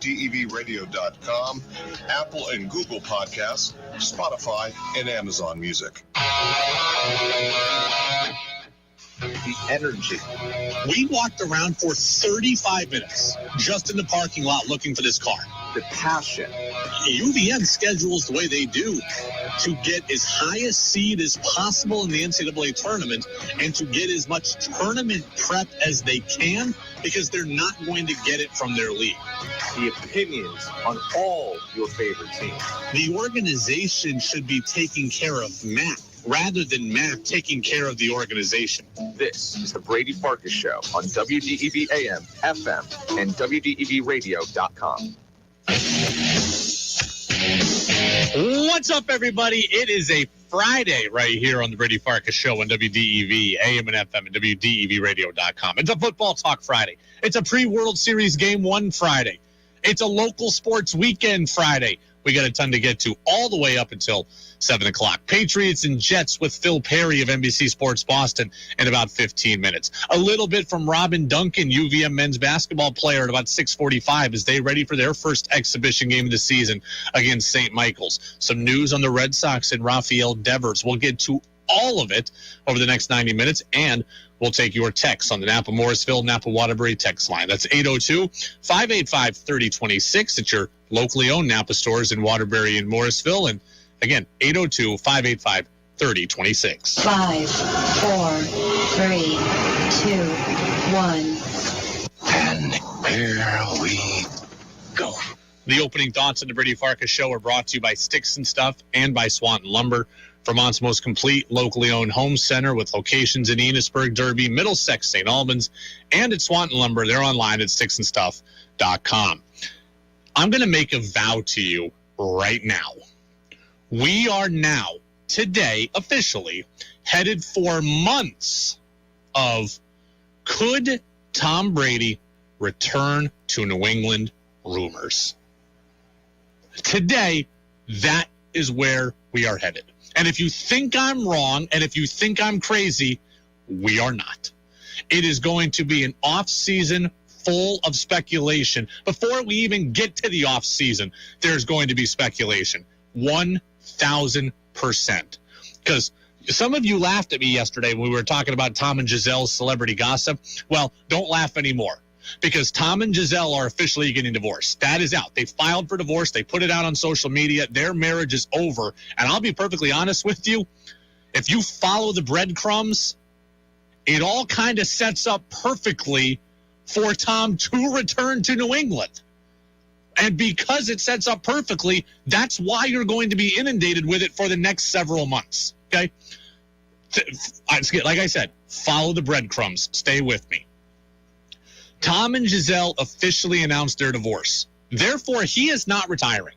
WDEVradio.com, Apple and Google Podcasts, Spotify, and Amazon Music. The energy. We walked around for 35 minutes just in the parking lot looking for this car. The passion. UVM schedules the way they do to get as high a seed as possible in the NCAA tournament and to get as much tournament prep as they can because they're not going to get it from their league. The opinions on all your favorite teams. The organization should be taking care of Matt rather than Matt taking care of the organization. This is the Brady Farkas Show on WDEV AM, FM, and WDEVradio.com. What's up, everybody? It is a Friday right here on the Brady Farkas Show on WDEV AM and FM and WDEVradio.com. It's a football talk Friday. It's a pre-World Series Game 1 Friday. It's a local sports weekend Friday. We got a ton to get to all the way up until 7 o'clock. Patriots and Jets with Phil Perry of NBC Sports Boston in about 15 minutes. A little bit from Robin Duncan, UVM men's basketball player, at about 6:45 as they ready for their first exhibition game of the season against St. Michael's. Some news on the Red Sox and Rafael Devers. We'll get to all of it over the next 90 minutes, and we'll take your texts on the Napa Morrisville, Napa Waterbury text line. That's 802-585-3026. It's your locally owned Napa stores in Waterbury and Morrisville. And again, 802-585-3026. 5, 4, 3, 2, 1. And here we go. The opening thoughts of the Brady Farkas Show are brought to you by Sticks and Stuff and by Swanton Lumber, Vermont's most complete locally owned home center with locations in Enosburg, Derby, Middlesex, St. Albans, and at Swanton Lumber. They're online at sticksandstuff.com. I'm going to make a vow to you right now. We are now, today, officially, headed for months of could Tom Brady return to New England rumors. Today, that is where we are headed. And if you think I'm wrong, and if you think I'm crazy, we are not. It is going to be an off-season full of speculation. Before we even get to the off-season, there's going to be speculation. 1,000%. Because some of you laughed at me yesterday when we were talking about Tom and Gisele's celebrity gossip. Well, don't laugh anymore. Because Tom and Gisele are officially getting divorced. That is out. They filed for divorce. They put it out on social media. Their marriage is over. And I'll be perfectly honest with you. If you follow the breadcrumbs, it all kind of sets up perfectly for Tom to return to New England. And because it sets up perfectly, that's why you're going to be inundated with it for the next several months. Okay? Like I said, follow the breadcrumbs. Stay with me. Tom and Gisele officially announced their divorce. Therefore, he is not retiring.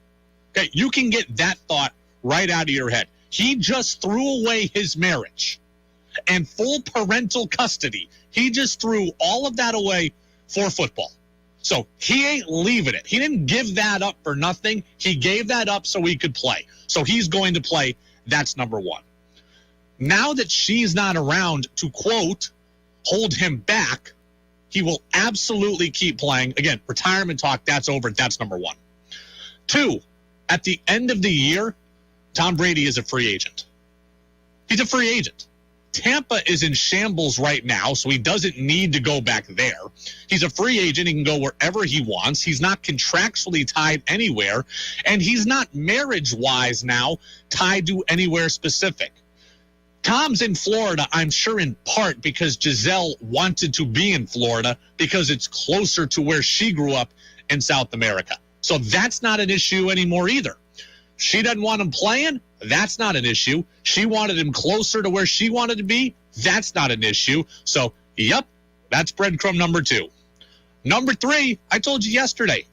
Okay, you can get that thought right out of your head. He just threw away his marriage and full parental custody. He just threw all of that away for football. So he ain't leaving it. He didn't give that up for nothing. He gave that up so he could play. So he's going to play. That's number one. Now that she's not around to, quote, hold him back, he will absolutely keep playing. Again, retirement talk, that's over. That's number one. 2, at the end of the year, Tom Brady is a free agent. He's a free agent. Tampa is in shambles right now, so he doesn't need to go back there. He's a free agent. He can go wherever he wants. He's not contractually tied anywhere, and he's not marriage-wise now tied to anywhere specific. Tom's in Florida, I'm sure in part because Gisele wanted to be in Florida because it's closer to where she grew up in South America. So that's not an issue anymore either. She doesn't want him playing. That's not an issue. She wanted him closer to where she wanted to be. That's not an issue. So, yep, that's breadcrumb number 2. Number 3, I told you yesterday,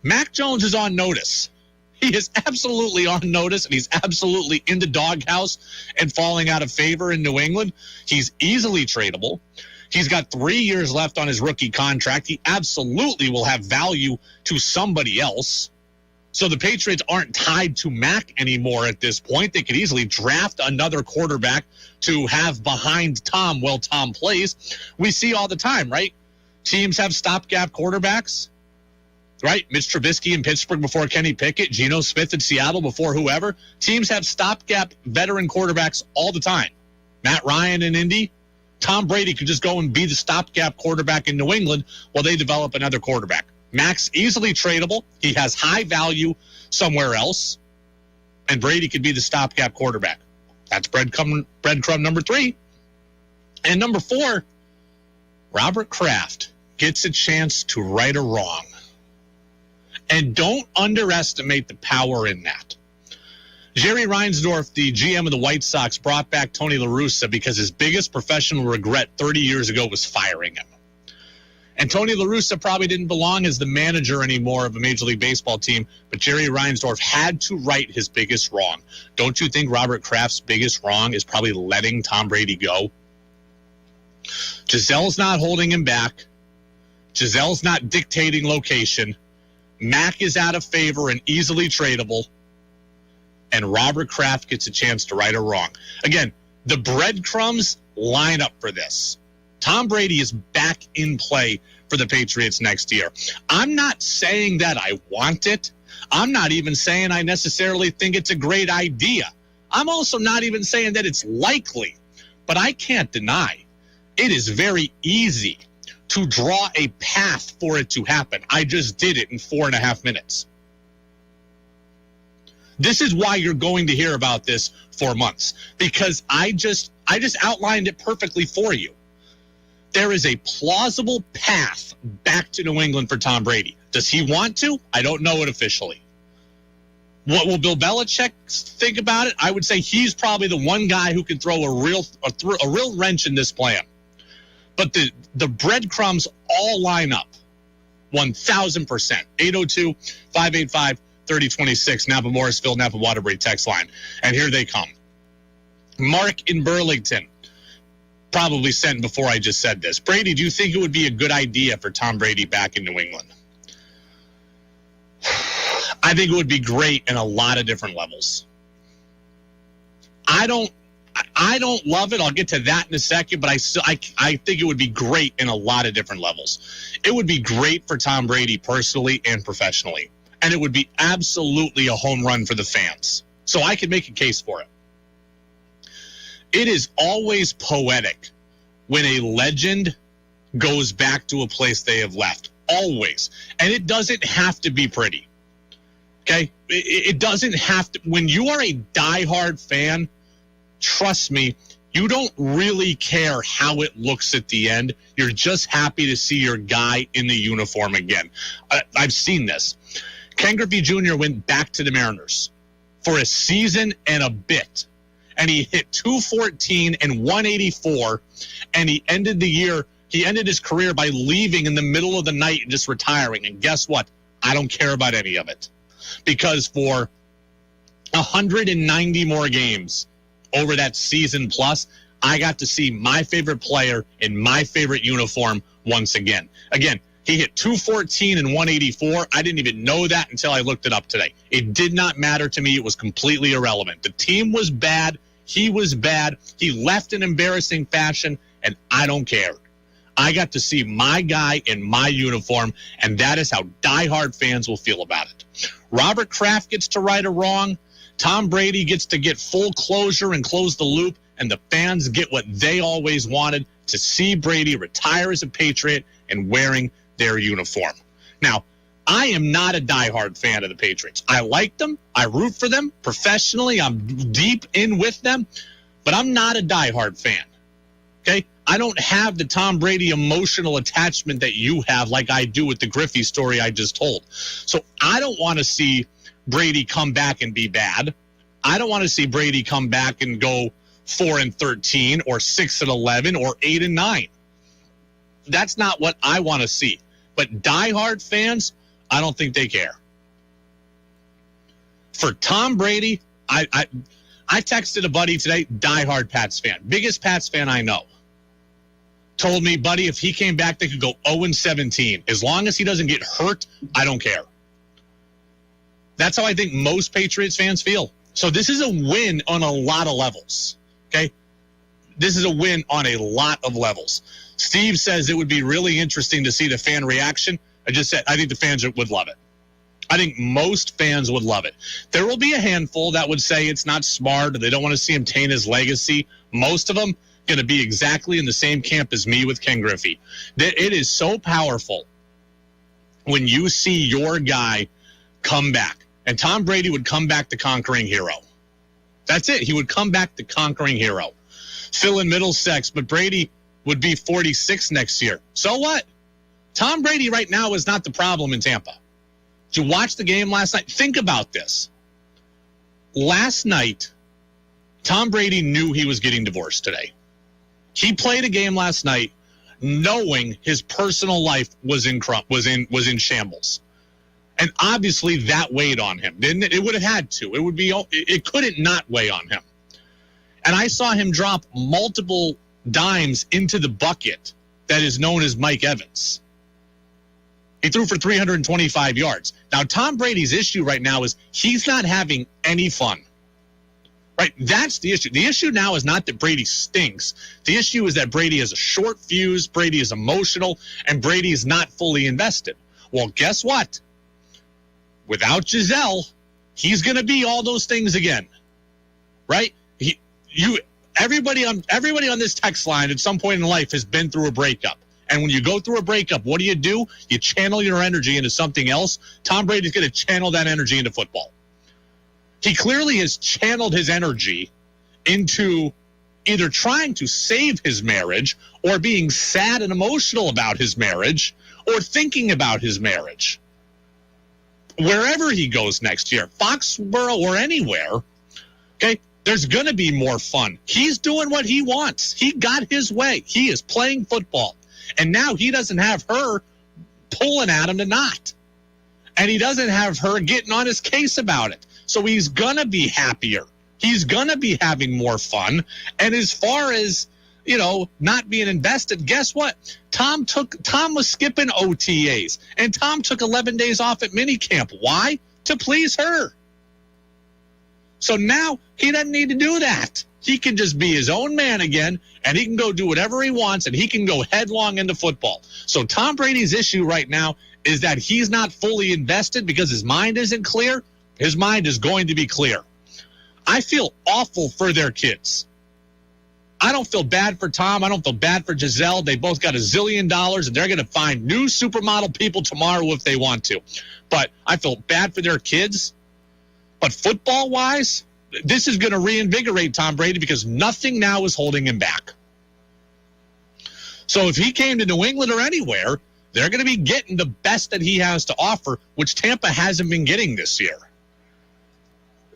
Mac Jones is on notice. He is absolutely on notice, and he's absolutely in the doghouse and falling out of favor in New England. He's easily tradable. He's got 3 years left on his rookie contract. He absolutely will have value to somebody else. So the Patriots aren't tied to Mac anymore at this point. They could easily draft another quarterback to have behind Tom while Tom plays. We see all the time, right? Teams have stopgap quarterbacks. right? Mitch Trubisky in Pittsburgh before Kenny Pickett, Geno Smith in Seattle before whoever. Teams have stopgap veteran quarterbacks all the time. Matt Ryan in Indy. Tom Brady could just go and be the stopgap quarterback in New England while they develop another quarterback. Max easily tradable. He has high value somewhere else. And Brady could be the stopgap quarterback. That's breadcrumb number 3. And number 4, Robert Kraft gets a chance to right a wrong. And don't underestimate the power in that. Jerry Reinsdorf, the GM of the White Sox, brought back Tony La Russa because his biggest professional regret 30 years ago was firing him. And Tony La Russa probably didn't belong as the manager anymore of a Major League Baseball team, but Jerry Reinsdorf had to right his biggest wrong. Don't you think Robert Kraft's biggest wrong is probably letting Tom Brady go? Gisele's not holding him back. Gisele's not dictating location. Mac is out of favor and easily tradable. And Robert Kraft gets a chance to right a wrong. Again, the breadcrumbs line up for this. Tom Brady is back in play for the Patriots next year. I'm not saying that I want it. I'm not even saying I necessarily think it's a great idea. I'm also not even saying that it's likely. But I can't deny it is very easy to draw a path for it to happen. I just did it in 4.5 minutes. This is why you're going to hear about this for months, because I just outlined it perfectly for you. There is a plausible path back to New England for Tom Brady. Does he want to? I don't know it officially. What will Bill Belichick think about it? I would say he's probably the one guy who can throw a real wrench in this plan. But the breadcrumbs all line up 1,000%. 802-585-3026, Napa Morrisville, Napa Waterbury text line. And here they come. Mark in Burlington probably sent before I just said this. Brady, do you think it would be a good idea for Tom Brady back in New England? I think it would be great in a lot of different levels. I don't love it. I'll get to that in a second, but I think it would be great in a lot of different levels. It would be great for Tom Brady personally and professionally, and it would be absolutely a home run for the fans. So I could make a case for it. It is always poetic when a legend goes back to a place they have left. Always. And it doesn't have to be pretty. Okay? It doesn't have to. When you are a diehard fan, trust me, you don't really care how it looks at the end. You're just happy to see your guy in the uniform again. I've seen this. Ken Griffey Jr. went back to the Mariners for a season and a bit. And he hit 214 and 184, and he ended his career by leaving in the middle of the night and just retiring. And guess what? I don't care about any of it. Because for 190 more games over that season plus, I got to see my favorite player in my favorite uniform once again. Again, he hit 214 and 184. I didn't even know that until I looked it up today. It did not matter to me. It was completely irrelevant. The team was bad. He was bad. He left in embarrassing fashion, and I don't care. I got to see my guy in my uniform, and that is how diehard fans will feel about it. Robert Kraft gets to right a wrong. Tom Brady gets to get full closure and close the loop, and the fans get what they always wanted, to see Brady retire as a Patriot and wearing their uniform. Now, I am not a diehard fan of the Patriots. I like them. I root for them professionally. I'm deep in with them, but I'm not a diehard fan. Okay? I don't have the Tom Brady emotional attachment that you have like I do with the Griffey story I just told. So I don't want to see Brady come back and be bad. I don't want to see Brady come back and go 4-13 or 6-11 or 8-9. That's not what I want to see. But diehard fans, I don't think they care. For Tom Brady, I texted a buddy today, diehard Pats fan, biggest Pats fan I know. Told me, buddy, if he came back, they could go 0-17. As long as he doesn't get hurt, I don't care. That's how I think most Patriots fans feel. So this is a win on a lot of levels, okay? This is a win on a lot of levels. Steve says it would be really interesting to see the fan reaction. I just said I think the fans would love it. I think most fans would love it. There will be a handful that would say it's not smart or they don't want to see him taint his legacy. Most of them going to be exactly in the same camp as me with Ken Griffey. It is so powerful when you see your guy come back. And Tom Brady would come back the conquering hero. That's it. He would come back the conquering hero. Phil in Middlesex, but Brady would be 46 next year. So what? Tom Brady right now is not the problem in Tampa. Did you watch the game last night? Think about this. Last night, Tom Brady knew he was getting divorced today. He played a game last night knowing his personal life was in shambles. And obviously that weighed on him. Didn't it? It would have had to. It couldn't not weigh on him. And I saw him drop multiple dimes into the bucket that is known as Mike Evans. He threw for 325 yards. Now, Tom Brady's issue right now is he's not having any fun. Right? That's the issue. The issue now is not that Brady stinks. The issue is that Brady has a short fuse, Brady is emotional, and Brady is not fully invested. Well, guess what? Without Giselle, he's going to be all those things again. Right? Everybody on this text line at some point in life has been through a breakup. And when you go through a breakup, what do? You channel your energy into something else. Tom Brady's going to channel that energy into football. He clearly has channeled his energy into either trying to save his marriage or being sad and emotional about his marriage or thinking about his marriage. Wherever he goes next year, Foxborough or anywhere, okay, there's going to be more fun. He's doing what he wants. He got his way. He is playing football. And now he doesn't have her pulling at him to not. And he doesn't have her getting on his case about it. So he's going to be happier. He's going to be having more fun. And as far as, not being invested, guess what? Tom was skipping OTAs. And Tom took 11 days off at minicamp. Why? To please her. So now he doesn't need to do that. He can just be his own man again, and he can go do whatever he wants, and he can go headlong into football. So Tom Brady's issue right now is that he's not fully invested because his mind isn't clear. His mind is going to be clear. I feel awful for their kids. I don't feel bad for Tom. I don't feel bad for Giselle. They both got $1 zillion, and they're going to find new supermodel people tomorrow if they want to. But I feel bad for their kids. But football-wise, this is going to reinvigorate Tom Brady because nothing now is holding him back. So if he came to New England or anywhere, they're going to be getting the best that he has to offer, which Tampa hasn't been getting this year.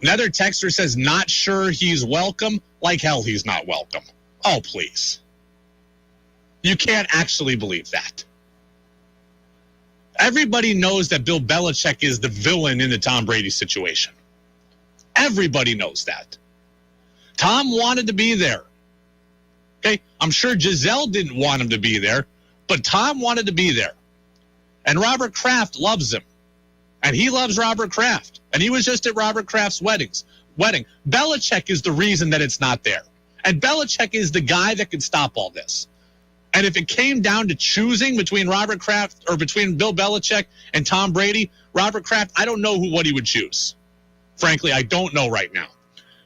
Another texter says, not sure he's welcome. Like hell he's not welcome. Oh, please. You can't actually believe that. Everybody knows that Bill Belichick is the villain in the Tom Brady situation. Everybody knows that. Tom wanted to be there. Okay, I'm sure Giselle didn't want him to be there, but Tom wanted to be there. And Robert Kraft loves him. And he loves Robert Kraft. And he was just at Robert Kraft's wedding. Belichick is the reason that it's not there. And Belichick is the guy that can stop all this. And if it came down to choosing between Robert Kraft or between Bill Belichick and Tom Brady, Robert Kraft, I don't know what he would choose. Frankly, I don't know right now.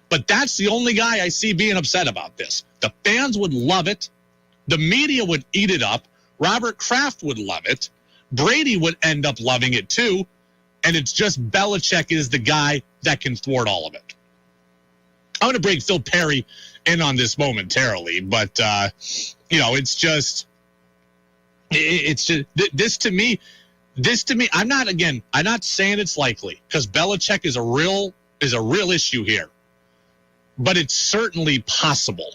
But that's the only guy I see being upset about this. The fans would love it. The media would eat it up. Robert Kraft would love it. Brady would end up loving it too. And it's just Belichick is the guy that can thwart all of it. I'm going to bring Phil Perry in on this momentarily. But, it's just this to me, I'm not saying it's likely because Belichick is a real issue here, but it's certainly possible.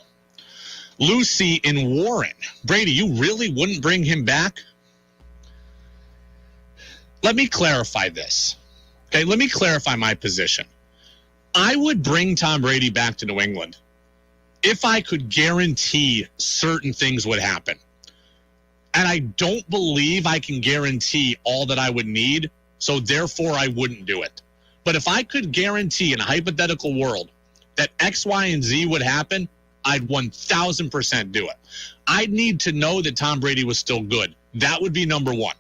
Lucy in Warren, Brady, you really wouldn't bring him back? Let me clarify this. Okay, let me clarify my position. I would bring Tom Brady back to New England if I could guarantee certain things would happen. And I don't believe I can guarantee all that I would need, so therefore I wouldn't do it. But if I could guarantee in a hypothetical world that X, Y, and Z would happen, I'd 1,000% do it. I'd need to know that Tom Brady was still good. That would be number one.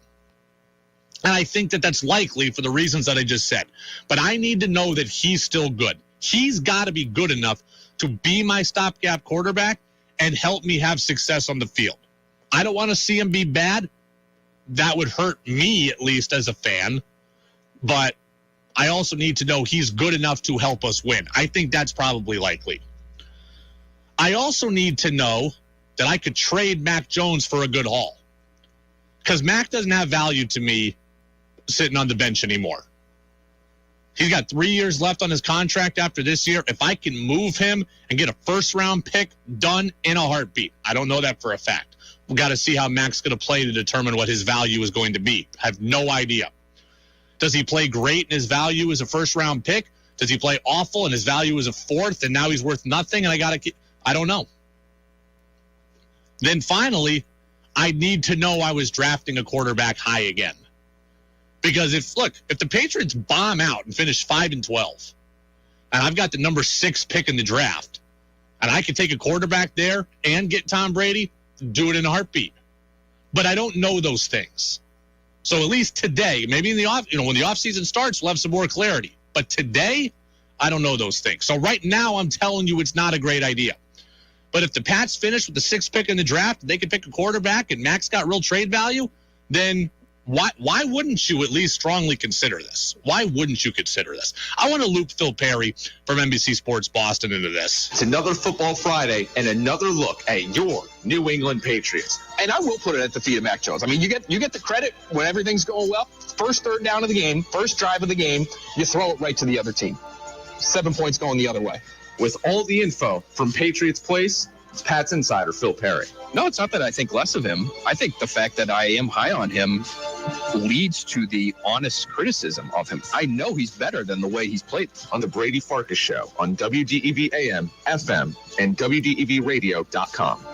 And I think that that's likely for the reasons that I just said. But I need to know that he's still good. He's got to be good enough to be my stopgap quarterback and help me have success on the field. I don't want to see him be bad. That would hurt me, at least, as a fan. But I also need to know he's good enough to help us win. I think that's probably likely. I also need to know that I could trade Mac Jones for a good haul. Because Mac doesn't have value to me sitting on the bench anymore. He's got 3 years left on his contract after this year. If I can move him and get a first-round pick, done in a heartbeat. I don't know that for a fact. We've got to see how Mac's going to play to determine what his value is going to be. I have no idea. Does he play great and his value is a first-round pick? Does he play awful and his value is a fourth and now he's worth nothing and I don't know. Then finally, I need to know I was drafting a quarterback high again. Because if the Patriots bomb out and finish 5-12, and I've got the number 6 pick in the draft, and I can take a quarterback there and get Tom Brady, do it in a heartbeat. But I don't know those things. So at least today, maybe in the when the offseason starts, we'll have some more clarity. But today, I don't know those things. So right now, I'm telling you it's not a great idea. But if the Pats finish with the 6th pick in the draft, they can pick a quarterback and Mac's got real trade value, then why wouldn't you at least strongly consider this? Why wouldn't you consider this? I want to loop Phil Perry from NBC Sports Boston into this. It's another Football Friday and another look at your New England Patriots. And I will put it at the feet of Mac Jones. I mean, you get the credit when everything's going well. First third down of the game, first drive of the game, you throw it right to the other team. 7 points going the other way. With all the info from Patriots Place, it's Pat's insider, Phil Perry. No, it's not that I think less of him. I think the fact that I am high on him leads to the honest criticism of him. I know he's better than the way he's played. On the Brady Farkas Show on WDEV AM, FM, and WDEVradio.com.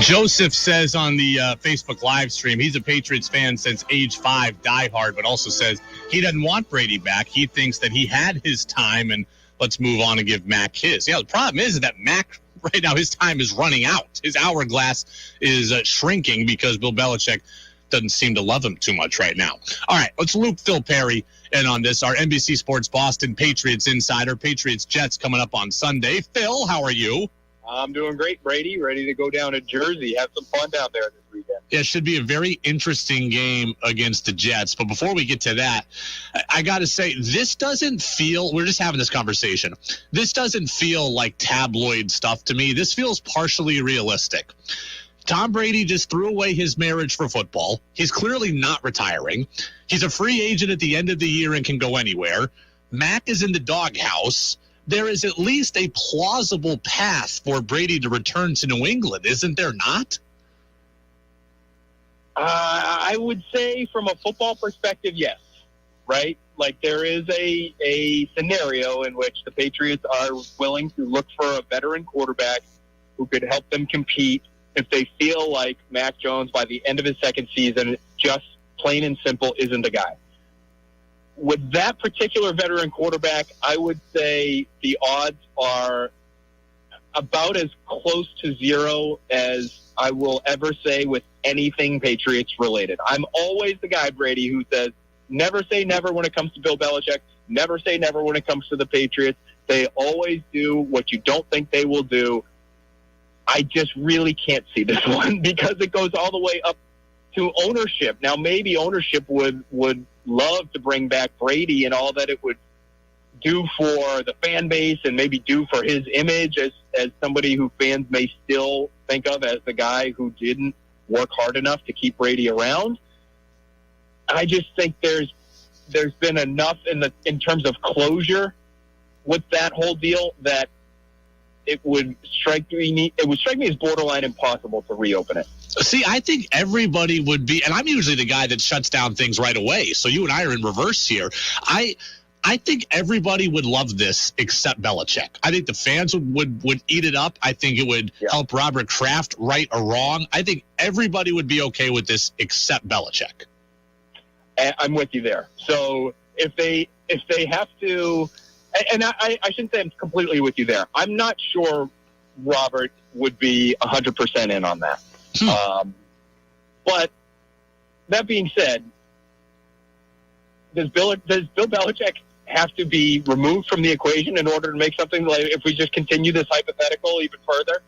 Joseph says on the Facebook live stream, he's a Patriots fan since age 5, diehard, but also says he doesn't want Brady back. He thinks that he had his time, and let's move on and give Mac his. Yeah, the problem is that Mac, right now, his time is running out. His hourglass is shrinking because Bill Belichick doesn't seem to love him too much right now. All right, let's loop Phil Perry in on this. Our NBC Sports Boston Patriots insider, Patriots Jets coming up on Sunday. Phil, how are you? I'm doing great, Brady. Ready to go down to Jersey, have some fun down there this weekend. Yeah, it should be a very interesting game against the Jets. But before we get to that, I got to say, this doesn't feel – we're just having this conversation. This doesn't feel like tabloid stuff to me. This feels partially realistic. Tom Brady just threw away his marriage for football. He's clearly not retiring. He's a free agent at the end of the year and can go anywhere. Mac is in the doghouse. There is at least a plausible path for Brady to return to New England, isn't there not? I would say from a football perspective, yes, right? Like there is a scenario in which the Patriots are willing to look for a veteran quarterback who could help them compete if they feel like Mac Jones, by the end of his second season, just plain and simple isn't the guy. With that particular veteran quarterback, I would say the odds are about as close to zero as I will ever say with anything Patriots related. I'm always the guy, Brady, who says never say never when it comes to Bill Belichick, never say never when it comes to the Patriots. They always do what you don't think they will do. I just really can't see this one because it goes all the way up to ownership. Now, maybe ownership would love to bring back Brady and all that it would do for the fan base and maybe do for his image as somebody who fans may still think of as the guy who didn't work hard enough to keep Brady around. I just think there's been enough in terms of closure with that whole deal that it would strike me as borderline impossible to reopen it. See, I think everybody would be, and I'm usually the guy that shuts down things right away, so you and I are in reverse here. I think everybody would love this except Belichick. I think the fans would eat it up. I think it would help Robert Kraft right or wrong. I think everybody would be okay with this except Belichick. I'm with you there. So if they have to, and I shouldn't say I'm completely with you there. I'm not sure Robert would be 100% in on that. But that being said, does Bill Belichick have to be removed from the equation in order to make something like, if we just continue this hypothetical even further?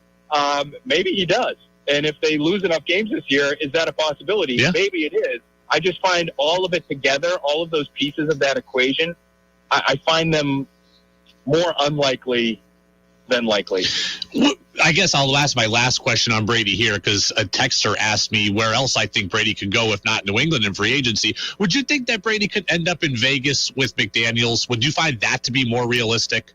Maybe he does. And if they lose enough games this year, is that a possibility? Yeah. Maybe it is. I just find all of it together, all of those pieces of that equation, I find them more unlikely than likely. I guess I'll ask my last question on Brady here, because a texter asked me where else I think Brady could go if not New England in free agency. Would you think that Brady could end up in Vegas with McDaniels? Would you find that to be more realistic?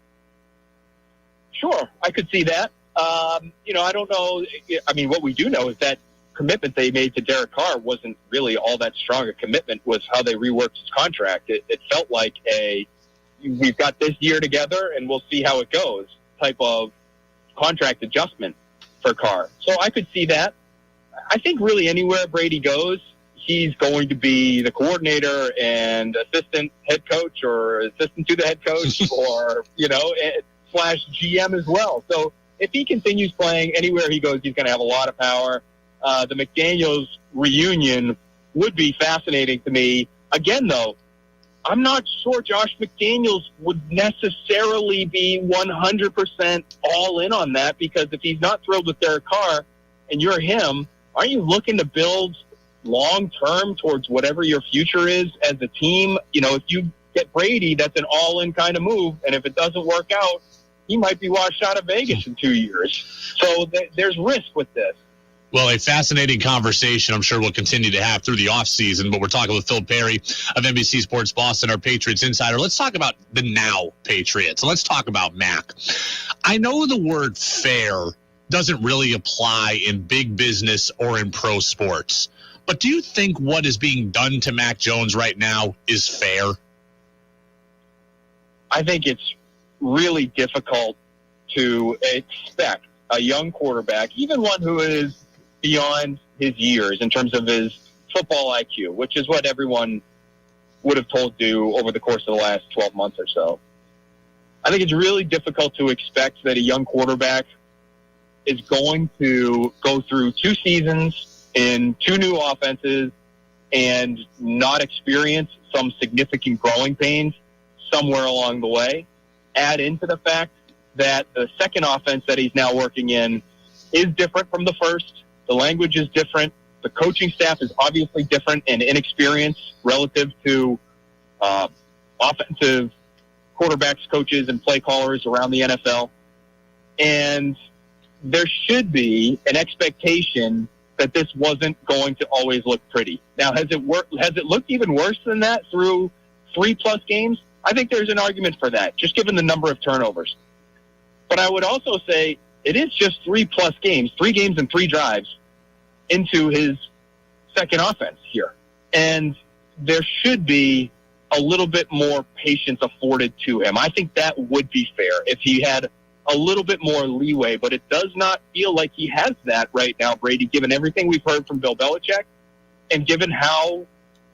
Sure, I could see that. I don't know. I mean, what we do know is that commitment they made to Derek Carr wasn't really all that strong a commitment, was how they reworked his contract. It felt like we've got this year together and we'll see how it goes type of contract adjustment for Carr. So I could see that. I think really anywhere Brady goes, he's going to be the coordinator and assistant head coach, or assistant to the head coach, or, slash GM as well. So if he continues playing anywhere he goes, he's going to have a lot of power. The McDaniels reunion would be fascinating to me. Again, though, I'm not sure Josh McDaniels would necessarily be 100% all in on that, because if he's not thrilled with Derek Carr and you're him, aren't you looking to build long-term towards whatever your future is as a team? If you get Brady, that's an all-in kind of move, and if it doesn't work out, he might be washed out of Vegas in 2 years. So there's risk with this. Well, a fascinating conversation I'm sure we'll continue to have through the offseason, but we're talking with Phil Perry of NBC Sports Boston, our Patriots insider. Let's talk about the now Patriots. Let's talk about Mac. I know the word fair doesn't really apply in big business or in pro sports, but do you think what is being done to Mac Jones right now is fair? I think it's really difficult to expect a young quarterback, even one who is beyond his years in terms of his football IQ, which is what everyone would have told you over the course of the last 12 months or so. I think it's really difficult to expect that a young quarterback is going to go through 2 seasons in 2 new offenses and not experience some significant growing pains somewhere along the way. Add into the fact that the second offense that he's now working in is different from the first. The language is different. The coaching staff is obviously different and inexperienced relative to offensive quarterbacks, coaches, and play callers around the NFL. And there should be an expectation that this wasn't going to always look pretty. Now, has it looked even worse than that through 3+ games? I think there's an argument for that, just given the number of turnovers. But I would also say it is just 3+ games, 3 games and 3 drives into his second offense here. And there should be a little bit more patience afforded to him. I think that would be fair if he had a little bit more leeway, but it does not feel like he has that right now, Brady, given everything we've heard from Bill Belichick and given how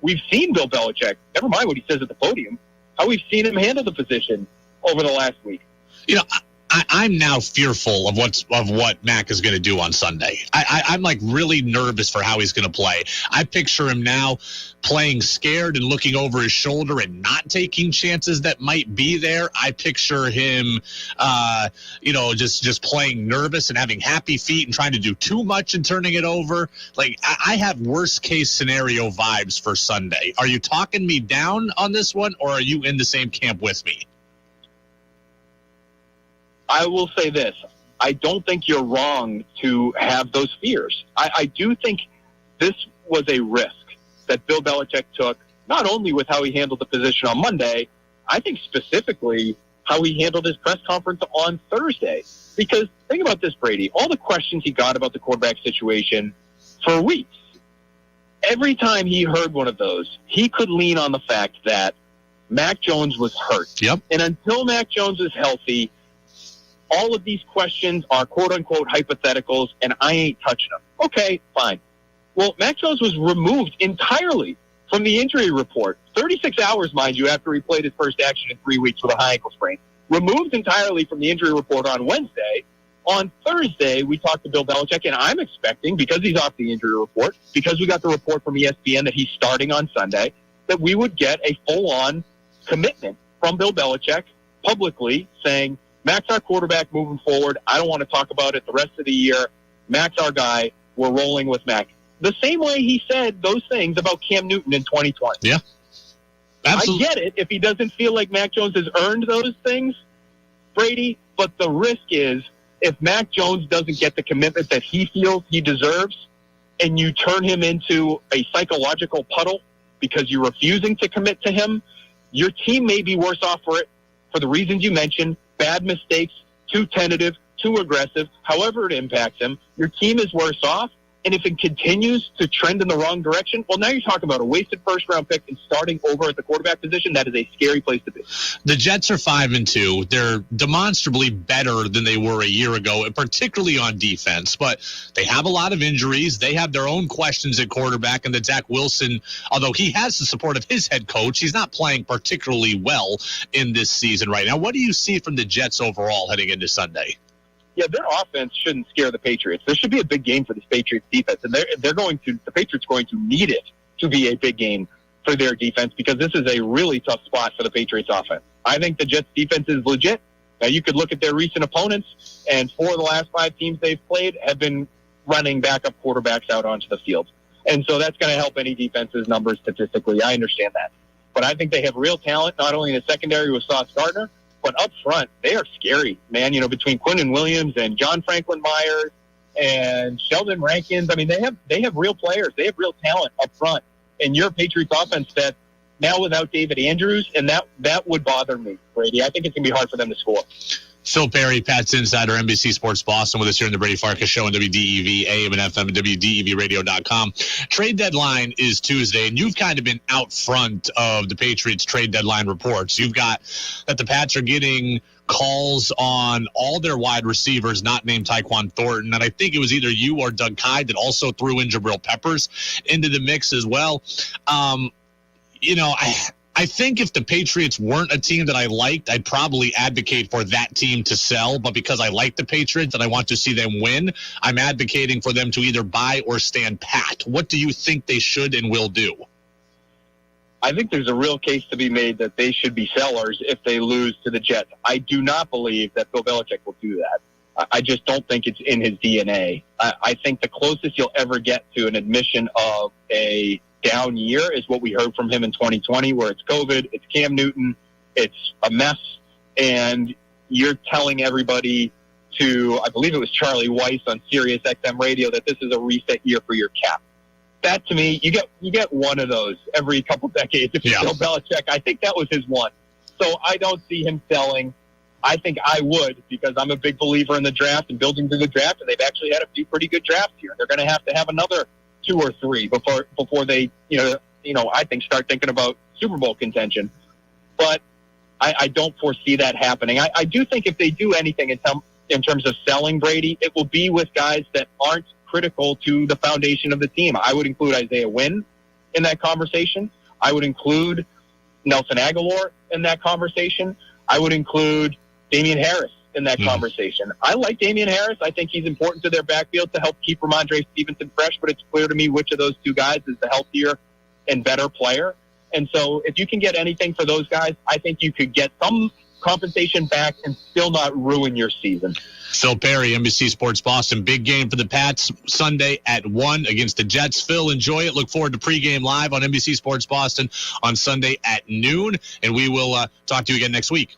we've seen Bill Belichick, never mind what he says at the podium, how we've seen him handle the position over the last week. I'm now fearful of what Mac is going to do on Sunday. I'm like really nervous for how he's going to play. I picture him now playing scared and looking over his shoulder and not taking chances that might be there. I picture him, just playing nervous and having happy feet and trying to do too much and turning it over. Like, I have worst case scenario vibes for Sunday. Are you talking me down on this one, or are you in the same camp with me? I will say this. I don't think you're wrong to have those fears. I do think this was a risk that Bill Belichick took, not only with how he handled the position on Monday, I think specifically how he handled his press conference on Thursday. Because think about this, Brady. All the questions he got about the quarterback situation for weeks, every time he heard one of those, he could lean on the fact that Mac Jones was hurt. Yep. And until Mac Jones is healthy, all of these questions are quote-unquote hypotheticals, and I ain't touching them. Okay, fine. Well, Mac Jones was removed entirely from the injury report. 36 hours, mind you, after he played his first action in 3 weeks with a high ankle sprain. Removed entirely from the injury report on Wednesday. On Thursday, we talked to Bill Belichick, and I'm expecting, because he's off the injury report, because we got the report from ESPN that he's starting on Sunday, that we would get a full-on commitment from Bill Belichick publicly saying, Mac's our quarterback moving forward. I don't want to talk about it the rest of the year. Mac's our guy. We're rolling with Mac. The same way he said those things about Cam Newton in 2020. Yeah. Absolutely. I get it if he doesn't feel like Mac Jones has earned those things, Brady, but the risk is if Mac Jones doesn't get the commitment that he feels he deserves and you turn him into a psychological puddle because you're refusing to commit to him, your team may be worse off for it for the reasons you mentioned, bad mistakes, too tentative, too aggressive, however it impacts him. Your team is worse off. And if it continues to trend in the wrong direction, well, now you're talking about a wasted first-round pick and starting over at the quarterback position. That is a scary place to be. The Jets are 5-2. They're demonstrably better than they were a year ago, and particularly on defense. But they have a lot of injuries. They have their own questions at quarterback, and that Zach Wilson, although he has the support of his head coach, he's not playing particularly well in this season right now. What do you see from the Jets overall heading into Sunday? Yeah, their offense shouldn't scare the Patriots. There should be a big game for this Patriots defense, and the Patriots are going to need it to be a big game for their defense because this is a really tough spot for the Patriots offense. I think the Jets defense is legit. Now, you could look at their recent opponents, and 4 of the last 5 teams they've played have been running backup quarterbacks out onto the field. And so that's going to help any defense's numbers statistically. I understand that. But I think they have real talent, not only in the secondary with Sauce Gardner, but up front, they are scary, man. You know, between Quinnen Williams and John Franklin Myers and Sheldon Rankins, I mean, they have real players. They have real talent up front. And your Patriots offense that now without David Andrews, and that would bother me, Brady. I think it's going to be hard for them to score. Phil Perry, Pat's Insider, NBC Sports Boston, with us here in the Brady Farkas Show on WDEV, AM and FM, and WDEVradio.com. Trade deadline is Tuesday, and you've kind of been out front of the Patriots trade deadline reports. You've got that the Pats are getting calls on all their wide receivers not named Tyquan Thornton, and I think it was either you or Doug Kyde that also threw in Jabril Peppers into the mix as well. I think if the Patriots weren't a team that I liked, I'd probably advocate for that team to sell. But because I like the Patriots and I want to see them win, I'm advocating for them to either buy or stand pat. What do you think they should and will do? I think there's a real case to be made that they should be sellers if they lose to the Jets. I do not believe that Bill Belichick will do that. I just don't think it's in his DNA. I think the closest you'll ever get to an admission of a down year is what we heard from him in 2020, where it's COVID, it's Cam Newton, it's a mess, and you're telling everybody to, I believe it was Charlie Weiss on Sirius XM radio, that this is a reset year for your cap. That, to me, you get one of those every couple decades. If you're Bill Belichick, I think that was his one. So I don't see him selling. I think I would, because I'm a big believer in the draft and building through the draft, and they've actually had a few pretty good drafts here. They're going to have another 2 or 3 before they, I think start thinking about Super Bowl contention. But I don't foresee that happening. I do think if they do anything in terms of selling Brady, it will be with guys that aren't critical to the foundation of the team. I would include Isaiah Wynn in that conversation. I would include Nelson Aguilar in that conversation. I would include Damian Harris in that conversation. I like Damian Harris. I think he's important to their backfield to help keep Ramondre Stevenson fresh, but it's clear to me which of those 2 guys is the healthier and better player. And so if you can get anything for those guys, I think you could get some compensation back and still not ruin your season. Phil Perry, NBC Sports Boston. Big game for the Pats Sunday at 1 against the Jets. Phil, enjoy it. Look forward to pregame live on NBC Sports Boston on Sunday at noon, and we will talk to you again next week.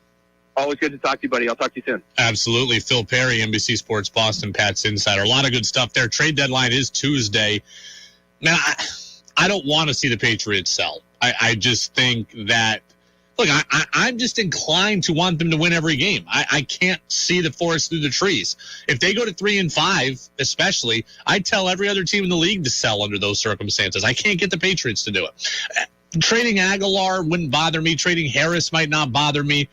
Always good to talk to you, buddy. I'll talk to you soon. Absolutely. Phil Perry, NBC Sports Boston, Pat's Insider. A lot of good stuff there. Trade deadline is Tuesday. Now, I don't want to see the Patriots sell. I just think that, look, I'm just inclined to want them to win every game. I can't see the forest through the trees. If they go to 3-5, especially, I tell every other team in the league to sell under those circumstances. I can't get the Patriots to do it. Trading Aguilar wouldn't bother me. Trading Harris might not bother me.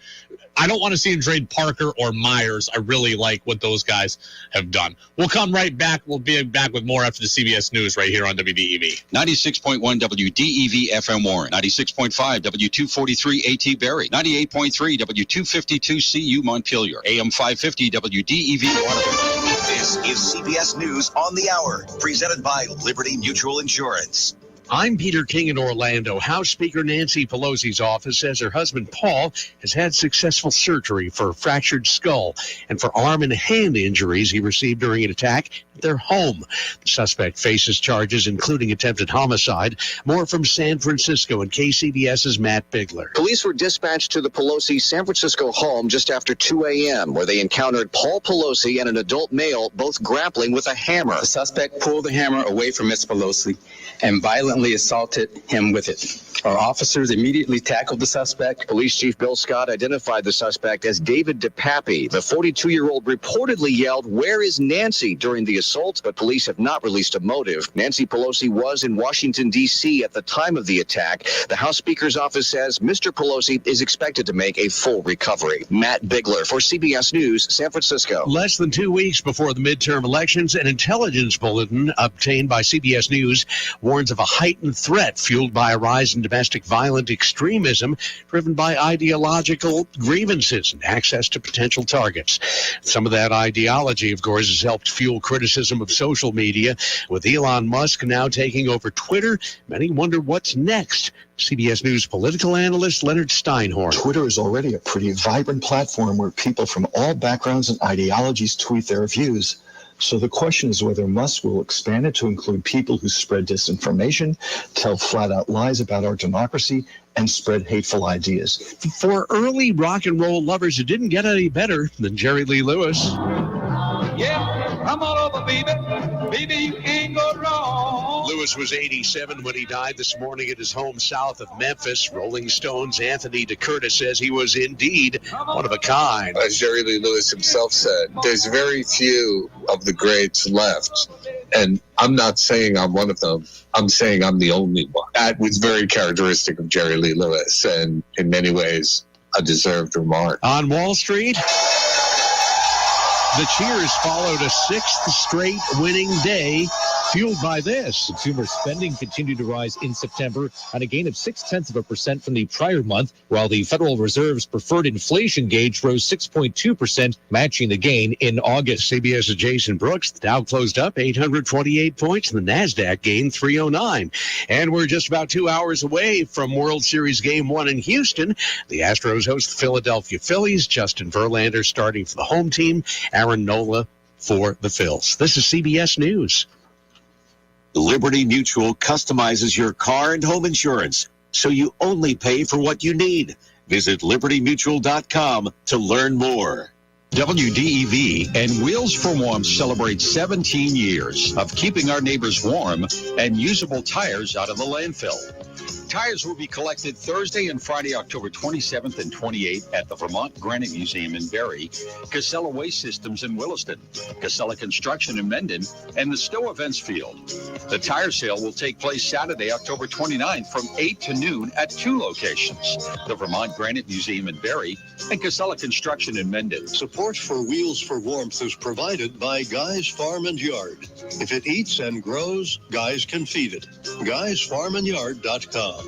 I don't want to see him trade Parker or Myers. I really like what those guys have done. We'll come right back. We'll be back with more after the CBS News right here on WDEV. 96.1 WDEV FM Warren. 96.5 W243 AT Barrie. 98.3 W252 CU Montpelier. AM 550 WDEV Waterbury. This is CBS News on the Hour, presented by Liberty Mutual Insurance. I'm Peter King in Orlando. House Speaker Nancy Pelosi's office says her husband Paul has had successful surgery for a fractured skull and for arm and hand injuries he received during an attack at their home. The suspect faces charges including attempted homicide. More from San Francisco and KCBS's Matt Bigler. Police were dispatched to the Pelosi San Francisco home just after 2 a.m., where they encountered Paul Pelosi and an adult male both grappling with a hammer. The suspect pulled the hammer away from Ms. Pelosi and violently assaulted him with it. Our officers immediately tackled the suspect. Police Chief Bill Scott identified the suspect as David DePappy. The 42-year-old reportedly yelled, "Where is Nancy?" during the assault, but police have not released a motive. Nancy Pelosi was in Washington, D.C. at the time of the attack. The House Speaker's office says Mr. Pelosi is expected to make a full recovery. Matt Bigler for CBS News, San Francisco. Less than 2 weeks before the midterm elections, an intelligence bulletin obtained by CBS News warns of a heightened threat fueled by a rise in domestic violent extremism driven by ideological grievances and access to potential targets. Some of that ideology, of course, has helped fuel criticism of social media. With Elon Musk now taking over Twitter, many wonder what's next. CBS News political analyst Leonard Steinhorn. Twitter is already a pretty vibrant platform where people from all backgrounds and ideologies tweet their views. So the question is whether Musk will expand it to include people who spread disinformation, tell flat-out lies about our democracy, and spread hateful ideas. For early rock and roll lovers, it didn't get any better than Jerry Lee Lewis. Yeah, come on over, baby. Baby, you can't go wrong. Lewis was 87 when he died this morning at his home south of Memphis. Rolling Stone's Anthony DeCurtis says he was indeed one of a kind. As Jerry Lee Lewis himself said, there's very few of the greats left. And I'm not saying I'm one of them. I'm saying I'm the only one. That was very characteristic of Jerry Lee Lewis and in many ways a deserved remark. On Wall Street, the cheers followed a sixth straight winning day, fueled by this. Consumer spending continued to rise in September on a gain of 0.6% from the prior month, while the Federal Reserve's preferred inflation gauge rose 6.2%, matching the gain in August. CBS's Jason Brooks. The Dow closed up 828 points, and the NASDAQ gained 309. And we're just about 2 hours away from World Series Game 1 in Houston. The Astros host the Philadelphia Phillies. Justin Verlander starting for the home team. Aaron Nola for the Phils. This is CBS News. Liberty Mutual customizes your car and home insurance, so you only pay for what you need. Visit libertymutual.com to learn more. WDEV and Wheels for Warmth celebrate 17 years of keeping our neighbors warm and usable tires out of the landfill. Tires will be collected Thursday and Friday, October 27th and 28th at the Vermont Granite Museum in Barrie, Casella Waste Systems in Williston, Casella Construction in Mendon, and the Stowe Events Field. The tire sale will take place Saturday, October 29th from 8 to noon at 2 locations, the Vermont Granite Museum in Barrie and Casella Construction in Mendon. Support for Wheels for Warmth is provided by Guy's Farm and Yard. If it eats and grows, Guys can feed it. GuysFarmandYard.com.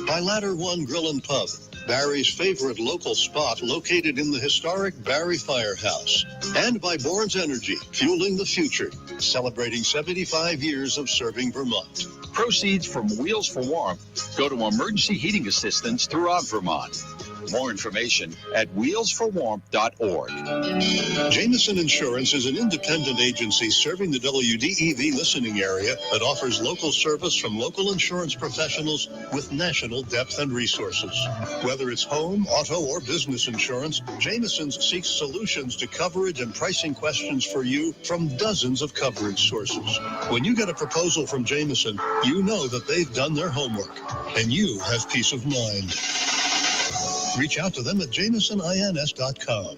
By Ladder One Grill and Pub, Barrie's favorite local spot located in the historic Barrie Firehouse. And by Bourne's Energy, fueling the future, celebrating 75 years of serving Vermont. Proceeds from Wheels for Warmth go to emergency heating assistance throughout Vermont. More information at wheelsforwarmth.org. Jameson Insurance is an independent agency serving the WDEV listening area that offers local service from local insurance professionals with national depth and resources. Whether it's home, auto, or business insurance, Jameson's seeks solutions to coverage and pricing questions for you from dozens of coverage sources. When you get a proposal from Jameson, you know that they've done their homework, and you have peace of mind. Reach out to them at JamesonINS.com.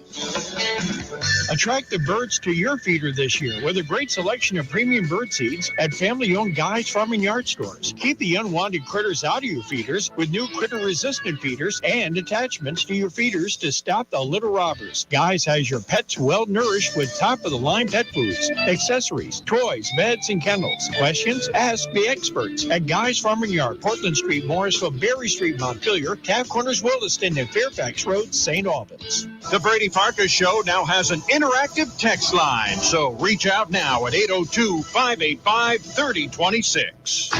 Attract the birds to your feeder this year with a great selection of premium bird seeds at family-owned Guy's Farm and Yard stores. Keep the unwanted critters out of your feeders with new critter-resistant feeders and attachments to your feeders to stop the litter robbers. Guy's has your pets well-nourished with top-of-the-line pet foods, accessories, toys, beds, and kennels. Questions? Ask the experts at Guy's Farm and Yard, Portland Street, Morrisville, Berry Street, Montpelier, Taft Corners, Williston, and Fairfax Road, St. Albans. The Brady Farkas Show now has an interactive text line, so reach out now at 802-585-3026.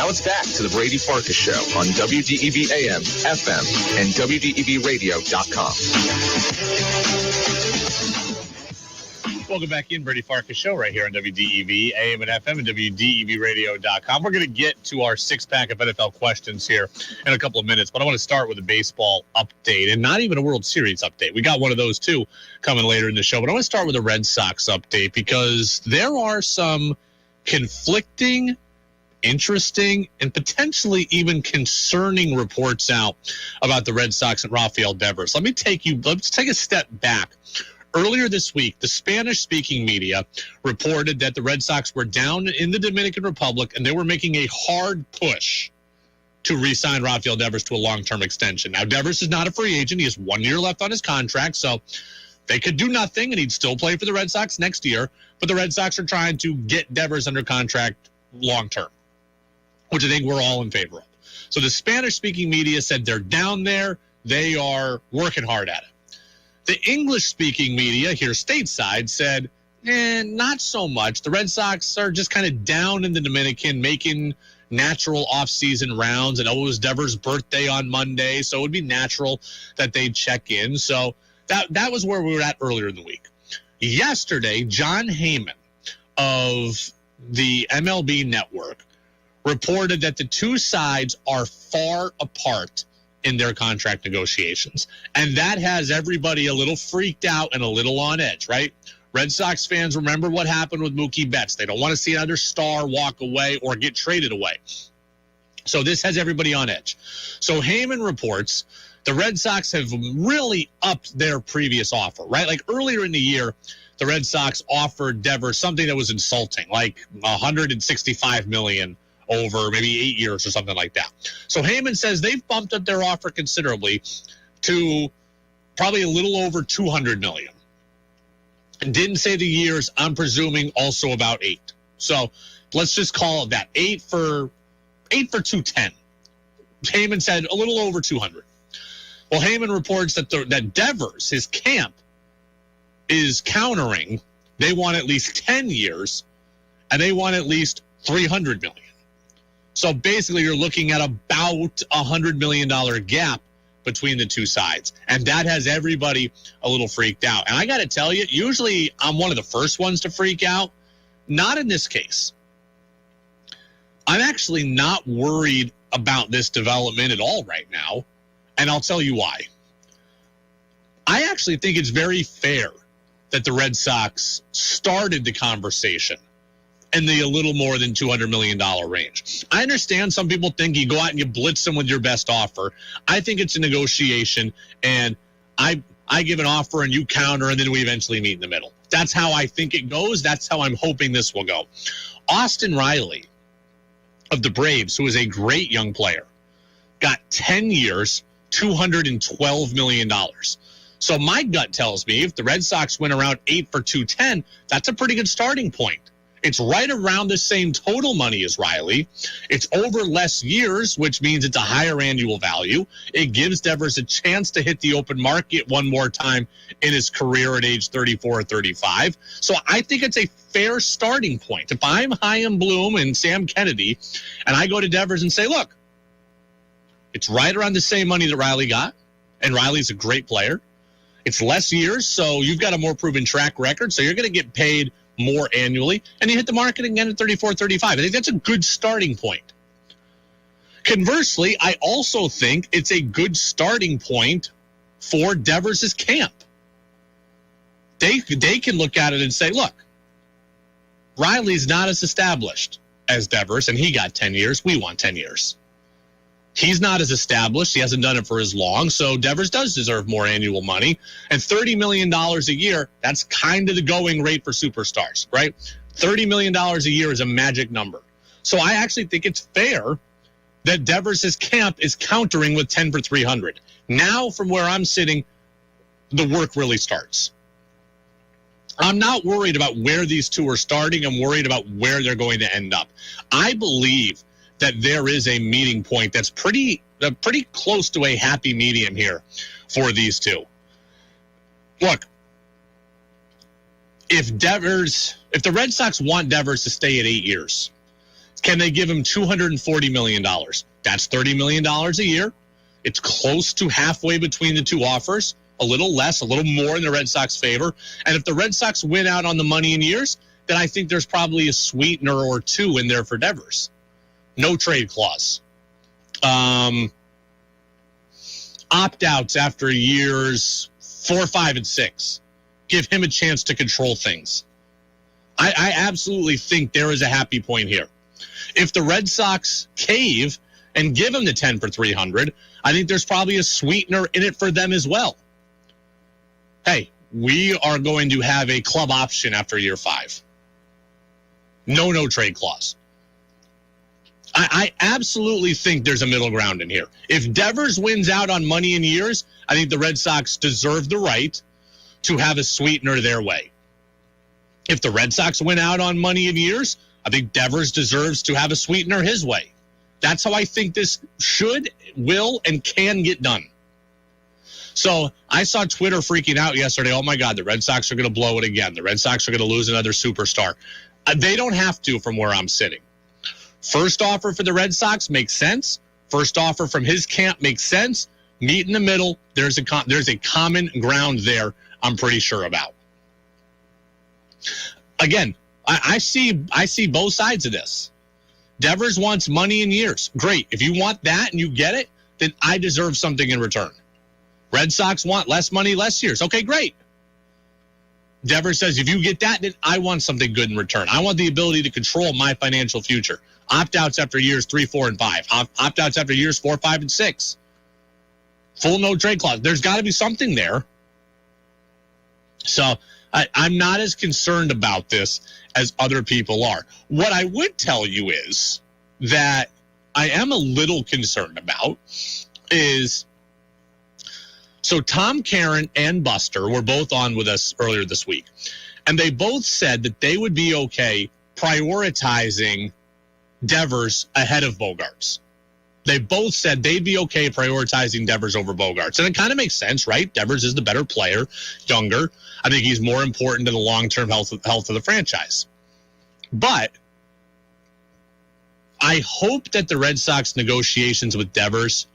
Now it's back to the Brady Farkas Show on WDEV AM, FM, and WDEVradio.com. Welcome back in, Brady Farkas Show right here on WDEV, AM and FM, and WDEVradio.com. We're going to get to our six-pack of NFL questions here in a couple of minutes, but I want to start with a baseball update, and not even a World Series update. We got one of those, too, coming later in the show, but I want to start with a Red Sox update because there are some conflicting, interesting, and potentially even concerning reports out about the Red Sox and Rafael Devers. Let's take a step back. Earlier this week, the Spanish-speaking media reported that the Red Sox were down in the Dominican Republic and they were making a hard push to re-sign Rafael Devers to a long-term extension. Now, Devers is not a free agent. He has 1 year left on his contract, so they could do nothing and he'd still play for the Red Sox next year. But the Red Sox are trying to get Devers under contract long-term, which I think we're all in favor of. So the Spanish-speaking media said they're down there. They are working hard at it. The English-speaking media here stateside said, not so much. The Red Sox are just kind of down in the Dominican, making natural off-season rounds. And it was Devers' birthday on Monday, so it would be natural that they'd check in. So that was where we were at earlier in the week. Yesterday, John Heyman of the MLB Network reported that the two sides are far apart in their contract negotiations. And that has everybody a little freaked out and a little on edge, right? Red Sox fans remember what happened with Mookie Betts. They don't want to see another star walk away or get traded away. So this has everybody on edge. So Heyman reports the Red Sox have really upped their previous offer, right? Like earlier in the year, the Red Sox offered Devers something that was insulting, like $165 million over maybe 8 years or something like that. So Heyman says they've bumped up their offer considerably to probably a little over $200 million. And didn't say the years, I'm presuming also about 8. So let's just call it that. 8 for 210. Heyman said a little over 200. Well, Heyman reports that Devers, his camp, is countering. They want at least 10 years, and they want at least $300 million. So basically, you're looking at about $100 million gap between the two sides. And that has everybody a little freaked out. And I got to tell you, usually I'm one of the first ones to freak out. Not in this case. I'm actually not worried about this development at all right now. And I'll tell you why. I actually think it's very fair that the Red Sox started the conversation in the a little more than $200 million range. I understand some people think you go out and you blitz them with your best offer. I think it's a negotiation, and I give an offer and you counter, and then we eventually meet in the middle. That's how I think it goes. That's how I'm hoping this will go. Austin Riley of the Braves, who is a great young player, got 10 years, $212 million. So my gut tells me if the Red Sox went around 8 for 210, that's a pretty good starting point. It's right around the same total money as Riley. It's over less years, which means it's a higher annual value. It gives Devers a chance to hit the open market one more time in his career at age 34 or 35. So I think it's a fair starting point. If I'm Chaim Bloom and Sam Kennedy, and I go to Devers and say, look, it's right around the same money that Riley got, and Riley's a great player. It's less years, so you've got a more proven track record, so you're going to get paid more annually, and you hit the market again at 34, 35. I think that's a good starting point. Conversely, I also think it's a good starting point for Devers' camp. They can look at it and say, look, Riley's not as established as Devers, and he got 10 years. We want 10 years. He's not as established. He hasn't done it for as long, so Devers does deserve more annual money. And $30 million a year, that's kind of the going rate for superstars, right? $30 million a year is a magic number. So I actually think it's fair that Devers' camp is countering with 10 for 300. Now, from where I'm sitting, the work really starts. I'm not worried about where these two are starting. I'm worried about where they're going to end up. I believe that there is a meeting point that's pretty close to a happy medium here for these two. Look, if the Red Sox want Devers to stay at 8 years, Can they give him $240 million? That's $30 million a year. It's close to halfway between the two offers, a little less, a little more in the Red Sox favor. And if the Red Sox win out on the money in years, then I think there's probably a sweetener or two in there for Devers. No trade clause. Opt-outs after years 4, 5, and 6. Give him a chance to control things. I absolutely think there is a happy point here. If the Red Sox cave and give him the 10 for $300, I think there's probably a sweetener in it for them as well. Hey, we are going to have a club option after year 5. No trade clause. I absolutely think there's a middle ground in here. If Devers wins out on money in years, I think the Red Sox deserve the right to have a sweetener their way. If the Red Sox win out on money in years, I think Devers deserves to have a sweetener his way. That's how I think this should, will, and can get done. So I saw Twitter freaking out yesterday. Oh, my God, the Red Sox are going to blow it again. The Red Sox are going to lose another superstar. They don't have to from where I'm sitting. First offer for the Red Sox makes sense. First offer from his camp makes sense. Meet in the middle. There's a common ground there I'm pretty sure about. Again, I see both sides of this. Devers wants money in years. Great. If you want that and you get it, then I deserve something in return. Red Sox want less money, less years. Okay, great. Devers says, if you get that, then I want something good in return. I want the ability to control my financial future. Opt-outs after years 3, 4, and 5. Opt-outs after years 4, 5, and 6. Full no trade clause. There's got to be something there. So I'm not as concerned about this as other people are. What I would tell you is that I am a little concerned about is, so Tom Caron and Buster were both on with us earlier this week, and they both said that they would be okay prioritizing Devers ahead of Bogaerts. They both said they'd be okay prioritizing Devers over Bogaerts. And it kind of makes sense, right? Devers is the better player, younger. I think he's more important to the long-term health of the franchise. But I hope that the Red Sox negotiations with Devers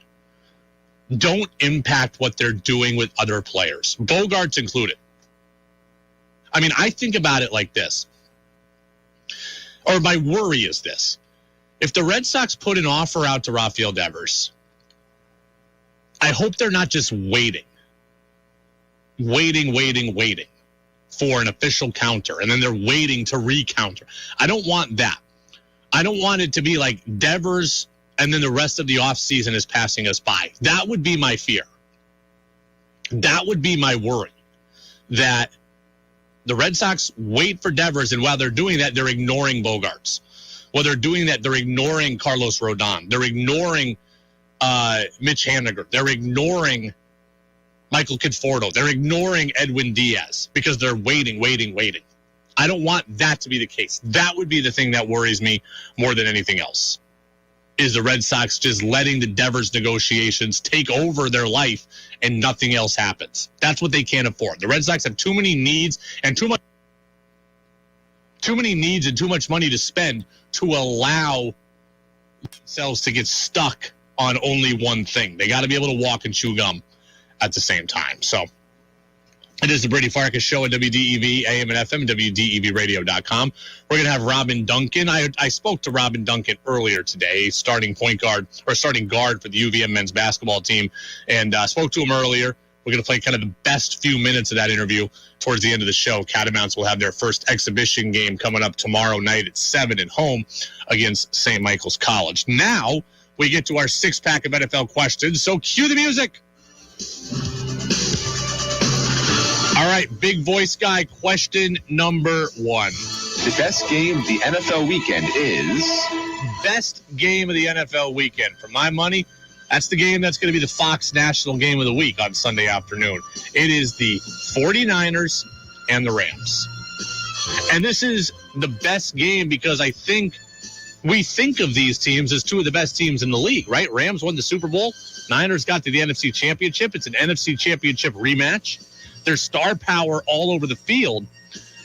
don't impact what they're doing with other players, Bogaerts included. I mean, I think about it like this, or my worry is this. If the Red Sox put an offer out to Rafael Devers, I hope they're not just waiting for an official counter, and then they're waiting to recounter. I don't want that. I don't want it to be like Devers and then the rest of the offseason is passing us by. That would be my fear. That would be my worry, that the Red Sox wait for Devers, and while they're doing that, they're ignoring Bogaerts. While they're doing that, they're ignoring Carlos Rodon. They're ignoring Mitch Haniger. They're ignoring Michael Conforto. They're ignoring Edwin Diaz because they're waiting. I don't want that to be the case. That would be the thing that worries me more than anything else, is the Red Sox just letting the Devers negotiations take over their life and nothing else happens. That's what they can't afford. The Red Sox have too many needs and too much money to spend to allow themselves to get stuck on only one thing. They got to be able to walk and chew gum at the same time. So it is the Brady Farkas Show at WDEV, AM and FM, WDEVradio.com. We're going to have Robin Duncan. I spoke to Robin Duncan earlier today, starting guard for the UVM men's basketball team, and spoke to him earlier. We're going to play kind of the best few minutes of that interview towards the end of the show. Catamounts will have their first exhibition game coming up tomorrow night at 7 at home against St. Michael's College. Now we get to our six-pack of NFL questions, so cue the music. All right, big voice guy, question number 1. The best game of the NFL weekend is? Best game of the NFL weekend. For my money, that's the game that's going to be the Fox National Game of the Week on Sunday afternoon. It is the 49ers and the Rams. And this is the best game because I think we think of these teams as two of the best teams in the league, right? Rams won the Super Bowl. Niners got to the NFC Championship. It's an NFC Championship rematch. There's star power all over the field.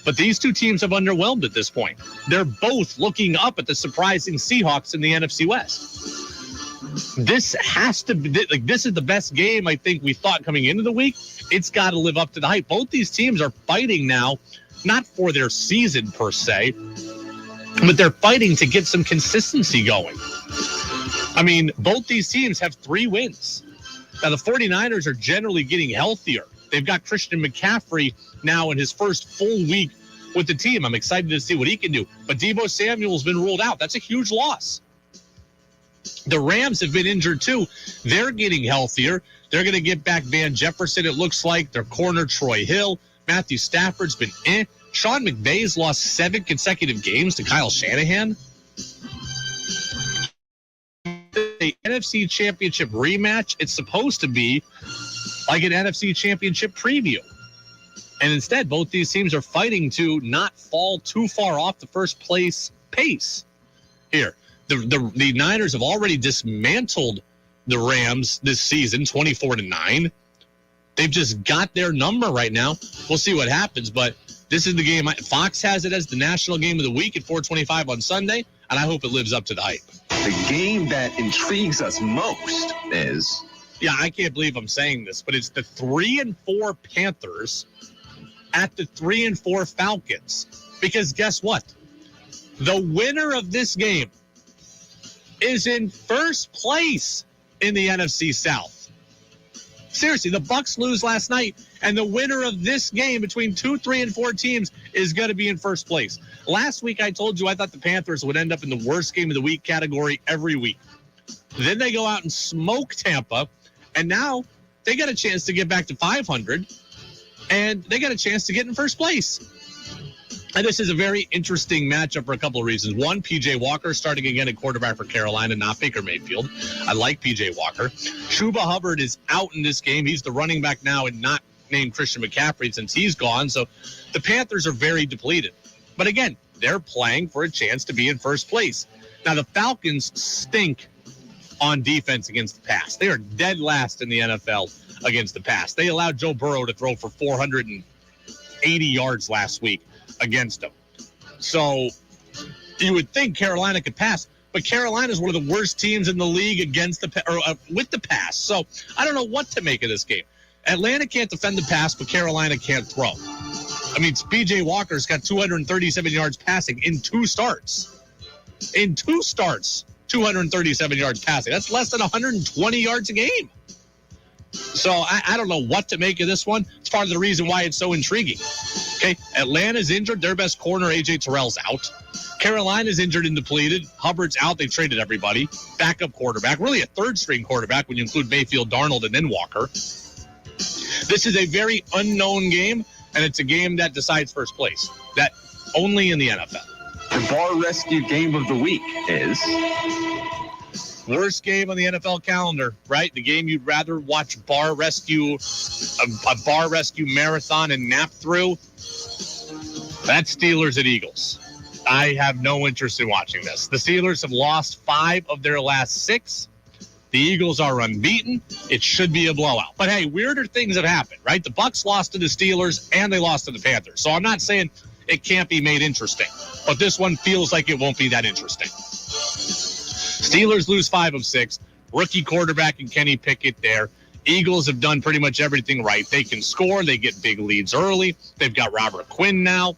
But these two teams have underwhelmed at this point. They're both looking up at the surprising Seahawks in the NFC West. This has to be, this is the best game I think we thought coming into the week. It's got to live up to the hype. Both these teams are fighting now, not for their season per se, but they're fighting to get some consistency going. I mean, both these teams have 3 wins. Now, the 49ers are generally getting healthier. They've got Christian McCaffrey now in his first full week with the team. I'm excited to see what he can do. But Deebo Samuel's been ruled out. That's a huge loss. The Rams have been injured, too. They're getting healthier. They're going to get back Van Jefferson, it looks like. Their corner, Troy Hill. Matthew Stafford's been Sean McVay's lost 7 consecutive games to Kyle Shanahan. The NFC Championship rematch, it's supposed to be like an NFC Championship preview. And instead, both these teams are fighting to not fall too far off the first place pace here. The Niners have already dismantled the Rams this season, 24-9. They've just got their number right now. We'll see what happens, but this is the game. Fox has it as the national game of the week at 4:25 on Sunday, and I hope it lives up to the hype. The game that intrigues us most is... Yeah, I can't believe I'm saying this, but it's the 3-4 Panthers at the 3-4 Falcons. Because guess what? The winner of this game is in first place in the NFC South. Seriously, the Bucs lose last night, and the winner of this game between 2, 3, and 4 teams is going to be in first place. Last week, I told you I thought the Panthers would end up in the worst game of the week category every week. Then they go out and smoke Tampa, and now they got a chance to get back to 500, and they got a chance to get in first place. And this is a very interesting matchup for a couple of reasons. One, P.J. Walker starting again at quarterback for Carolina, not Baker Mayfield. I like P.J. Walker. Chuba Hubbard is out in this game. He's the running back now and not named Christian McCaffrey since he's gone. So the Panthers are very depleted. But again, they're playing for a chance to be in first place. Now, the Falcons stink on defense against the pass. They are dead last in the NFL against the pass. They allowed Joe Burrow to throw for 480 yards last week against them. So you would think Carolina could pass, but Carolina is one of the worst teams in the league against with the pass. So I don't know what to make of this game. Atlanta can't defend the pass, but Carolina can't throw. I mean, P.J. Walker's got 237 yards passing in 2 starts. In 2 starts, 237 yards passing. That's less than 120 yards a game. So I don't know what to make of this one. It's part of the reason why it's so intriguing. Okay, Atlanta's injured. Their best corner, A.J. Terrell's out. Carolina's injured and depleted. Hubbard's out. They traded everybody. Backup quarterback. Really a third-string quarterback when you include Mayfield, Darnold, and then Walker. This is a very unknown game, and it's a game that decides first place. That only in the NFL. The bar rescue game of the week is... Worst game on the NFL calendar, right? The game you'd rather watch bar rescue, a bar rescue marathon and nap through. That's Steelers at Eagles. I have no interest in watching this. The Steelers have lost 5 of their last 6. The Eagles are unbeaten. It should be a blowout. But hey, weirder things have happened, right? The Bucs lost to the Steelers and they lost to the Panthers. So I'm not saying it can't be made interesting, but this one feels like it won't be that interesting. Steelers lose 5 of 6. Rookie quarterback and Kenny Pickett there. Eagles have done pretty much everything right. They can score. They get big leads early. They've got Robert Quinn now.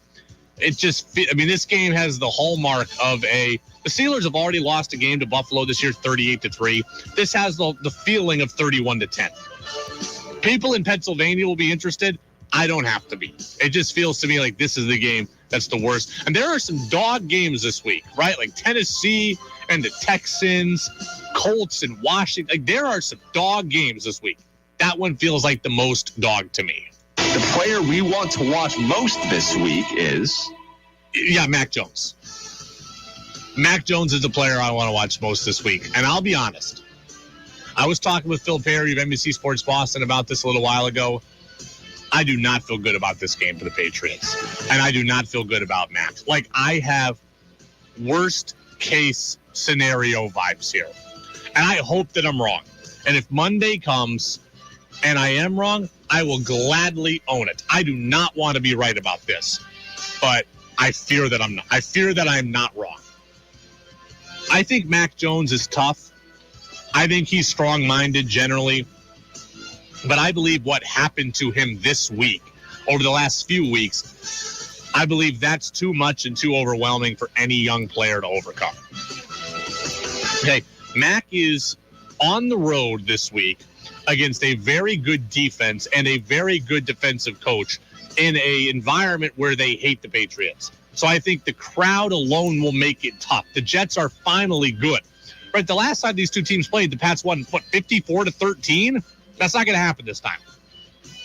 This game has the hallmark of the Steelers have already lost a game to Buffalo this year, 38-3. This has the feeling of 31-10. People in Pennsylvania will be interested. I don't have to be. It just feels to me like this is the game that's the worst. And there are some dog games this week, right? Like Tennessee and the Texans, Colts and Washington. Like there are some dog games this week. That one feels like the most dog to me. The player we want to watch most this week is... Yeah, Mac Jones. Mac Jones is the player I want to watch most this week. And I'll be honest. I was talking with Phil Perry of NBC Sports Boston about this a little while ago. I do not feel good about this game for the Patriots. And I do not feel good about Mac. Like, I have worst case scenario vibes here. And I hope that I'm wrong. And if Monday comes and I am wrong, I will gladly own it. I do not want to be right about this. but I fear that I'm not. I fear that I'm not wrong. I think Mac Jones is tough. I think he's strong-minded generally. But I believe what happened to him this week, over the last few weeks, I believe that's too much and too overwhelming for any young player to overcome. Okay, Mac is on the road this week against a very good defense and a very good defensive coach in an environment where they hate the Patriots. So I think the crowd alone will make it tough. The Jets are finally good. Right, the last time these two teams played, the Pats won, 54-13? That's not going to happen this time.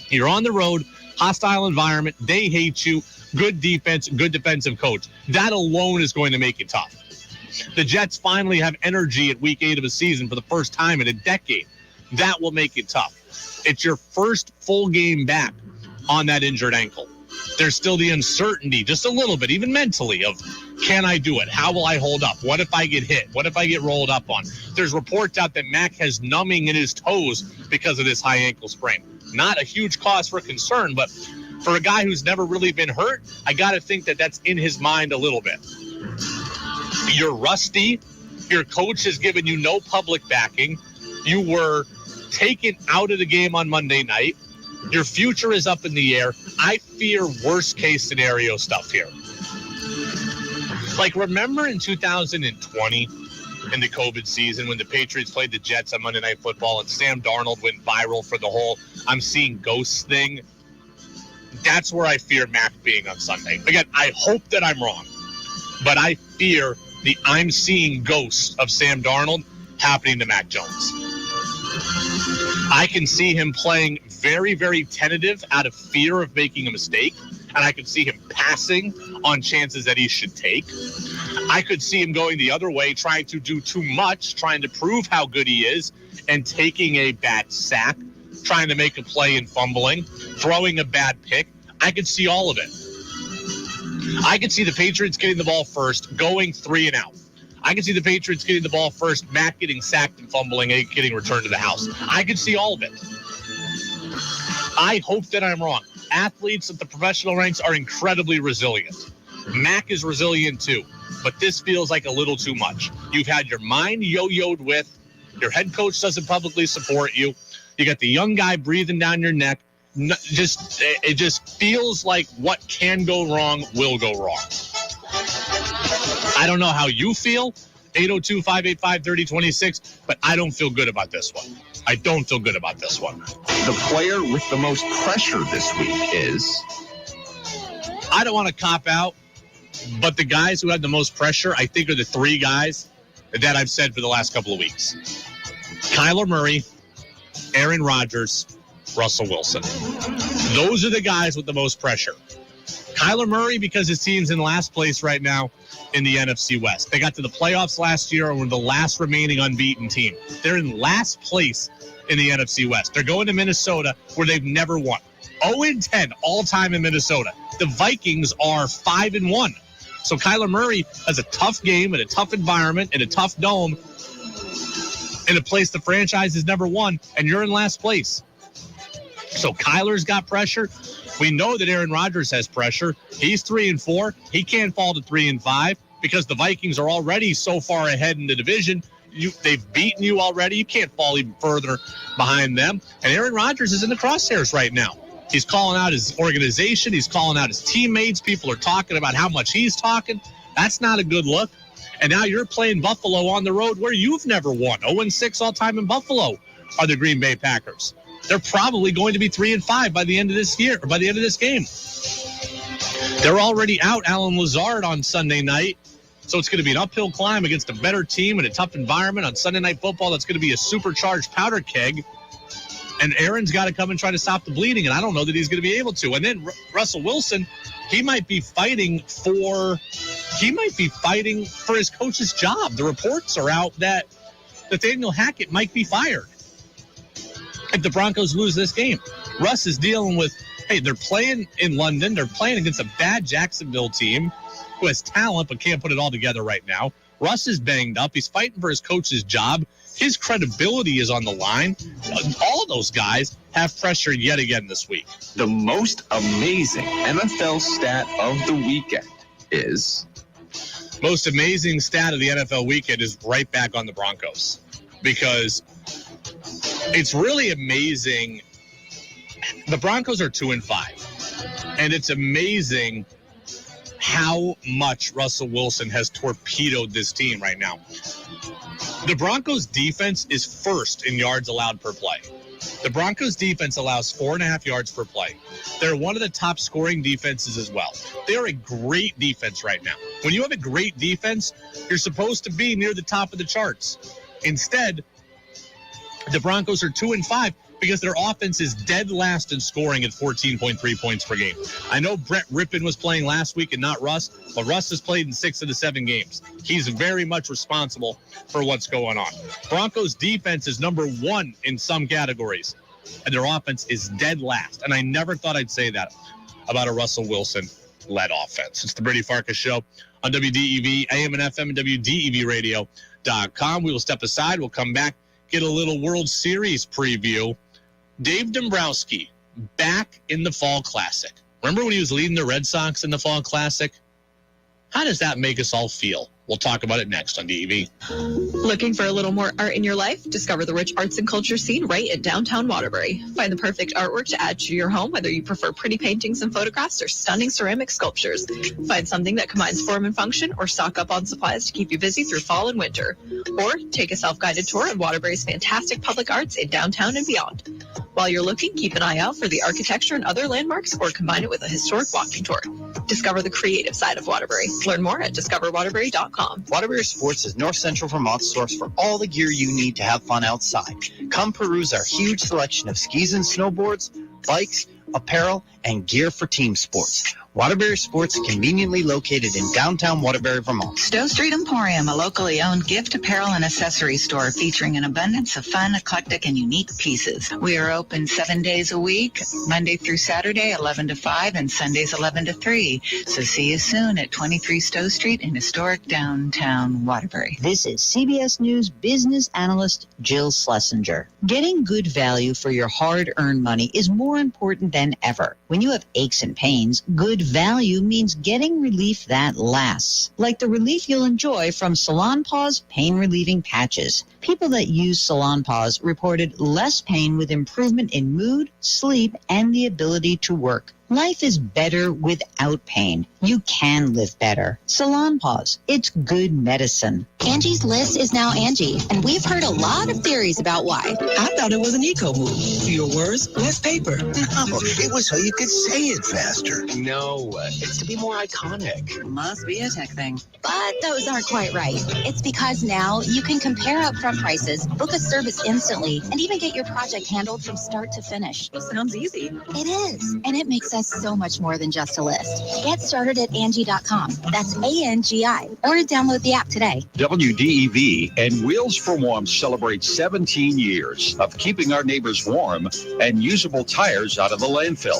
You're on the road, hostile environment, they hate you, good defense, good defensive coach. That alone is going to make it tough. The Jets finally have energy at week 8 of a season for the first time in a decade. That will make it tough. It's your first full game back on that injured ankle. There's still the uncertainty, just a little bit, even mentally, of can I do it? How will I hold up? What if I get hit? What if I get rolled up on? There's reports out that Mac has numbing in his toes because of this high ankle sprain. Not a huge cause for concern, but for a guy who's never really been hurt, I got to think that that's in his mind a little bit. You're rusty. Your coach has given you no public backing. You were taken out of the game on Monday night. Your future is up in the air. I fear worst case scenario stuff here. Like, remember in 2020 in the COVID season when the Patriots played the Jets on Monday Night Football and Sam Darnold went viral for the whole I'm seeing ghosts thing? That's where I fear Mac being on Sunday. Again, I hope that I'm wrong, but I fear the I'm seeing ghosts of Sam Darnold happening to Mac Jones. I can see him playing very, very tentative out of fear of making a mistake, and I could see him passing on chances that he should take. I could see him going the other way, trying to do too much, trying to prove how good he is, and taking a bad sack, trying to make a play and fumbling, throwing a bad pick. I could see all of it. I could see the Patriots getting the ball first, going 3 and out. I could see the Patriots getting the ball first, Mac getting sacked and fumbling, and getting returned to the house. I could see all of it. I hope that I'm wrong. Athletes at the professional ranks are incredibly resilient. Mac is resilient too, but this feels like a little too much. You've had your mind yo-yoed with. Your head coach doesn't publicly support you. You got the young guy breathing down your neck. It just feels like what can go wrong will go wrong. I don't know how you feel, 802-585-3026, but I don't feel good about this one. I don't feel good about this one. The player with the most pressure this week is? I don't want to cop out, but the guys who had the most pressure, I think, are the 3 guys that I've said for the last couple of weeks. Kyler Murray, Aaron Rodgers, Russell Wilson. Those are the guys with the most pressure. Kyler Murray, because his team's in last place right now in the NFC West. They got to the playoffs last year and were the last remaining unbeaten team. They're in last place in the NFC West. They're going to Minnesota, where they've never won. 0-10 all-time in Minnesota. The Vikings are 5-1. So Kyler Murray has a tough game in a tough environment, in a tough dome, in a place the franchise has never won, and you're in last place. So Kyler's got pressure. We know that Aaron Rodgers has pressure. He's 3-4. He can't fall to 3-5 because the Vikings are already so far ahead in the division. They've beaten you already. You can't fall even further behind them. And Aaron Rodgers is in the crosshairs right now. He's calling out his organization. He's calling out his teammates. People are talking about how much he's talking. That's not a good look. And now you're playing Buffalo on the road where you've never won. 0-6 all time in Buffalo are the Green Bay Packers. They're probably going to be 3-5 by the end of this year, or by the end of this game. They're already out Alan Lazard on Sunday night. So it's going to be an uphill climb against a better team in a tough environment on Sunday Night Football. That's going to be a supercharged powder keg. And Aaron's got to come and try to stop the bleeding, and I don't know that he's going to be able to. And then Russell Wilson, he might be fighting for his coach's job. The reports are out that Nathaniel Hackett might be fired if the Broncos lose this game. Russ is dealing with, hey, they're playing in London. They're playing against a bad Jacksonville team who has talent but can't put it all together right now. Russ is banged up. He's fighting for his coach's job. His credibility is on the line. All of those guys have pressure yet again this week. The most amazing NFL stat of the weekend is... Most amazing stat of the NFL weekend is right back on the Broncos, because it's really amazing. The Broncos are 2-5, and it's amazing how much Russell Wilson has torpedoed this team right now. The Broncos defense is first in yards allowed per play. The Broncos defense allows 4.5 yards per play. They're one of the top scoring defenses as well. They're a great defense right now. When you have a great defense, you're supposed to be near the top of the charts. Instead, the Broncos are 2-5 because their offense is dead last in scoring at 14.3 points per game. I know Brett Rippon was playing last week and not Russ, but Russ has played in 6 of the 7 games. He's very much responsible for what's going on. Broncos defense is number 1 in some categories, and their offense is dead last. And I never thought I'd say that about a Russell Wilson-led offense. It's the Brady Farkas Show on WDEV, AM and FM, and WDEVradio.com. We will step aside. We'll come back, get a little World Series preview. Dave Dombrowski back in the Fall Classic. Remember when he was leading the Red Sox in the Fall Classic? How does that make us all feel? We'll talk about it next on DEV. Looking for a little more art in your life? Discover the rich arts and culture scene right at downtown Waterbury. Find the perfect artwork to add to your home, whether you prefer pretty paintings and photographs or stunning ceramic sculptures. Find something that combines form and function, or stock up on supplies to keep you busy through fall and winter. Or take a self-guided tour of Waterbury's fantastic public arts in downtown and beyond. While you're looking, keep an eye out for the architecture and other landmarks, or combine it with a historic walking tour. Discover the creative side of Waterbury. Learn more at discoverwaterbury.com. Waterbury Sports is North Central Vermont's source for all the gear you need to have fun outside. Come peruse our huge selection of skis and snowboards, bikes, apparel, and gear for team sports. Waterbury Sports is conveniently located in downtown Waterbury, Vermont. Stowe Street Emporium, a locally owned gift, apparel, and accessory store featuring an abundance of fun, eclectic, and unique pieces. We are open 7 days a week, Monday through Saturday, 11 to 5, and Sundays, 11 to 3. So see you soon at 23 Stowe Street in historic downtown Waterbury. This is CBS News business analyst Jill Schlesinger. Getting good value for your hard-earned money is more important than ever. When you have aches and pains, good value means getting relief that lasts, like the relief you'll enjoy from Salon Paws pain-relieving patches. People that use Salon Paws reported less pain with improvement in mood, sleep, and the ability to work. Life is better without pain. You can live better. Salon Paws. It's good medicine. Angie's List is now Angie, and we've heard a lot of theories about why. I thought it was an eco move. Fewer words, less paper. No, it was so you could say it faster. No, it's to be more iconic. Must be a tech thing. But those aren't quite right. It's because now you can compare upfront prices, book a service instantly, and even get your project handled from start to finish. Well, sounds easy. It is, and it makes us so much more than just a list. Get started at Angie.com. That's ANGI. Or download the app today. WDEV and Wheels for Warmth celebrate 17 years of keeping our neighbors warm and usable tires out of the landfill.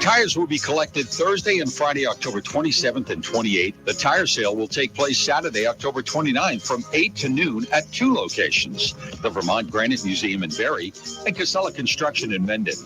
Tires will be collected Thursday and Friday, October 27th and 28th. The tire sale will take place Saturday, October 29th from 8 to noon at 2 locations, the Vermont Granite Museum in Barrie and Casella Construction in Mendon.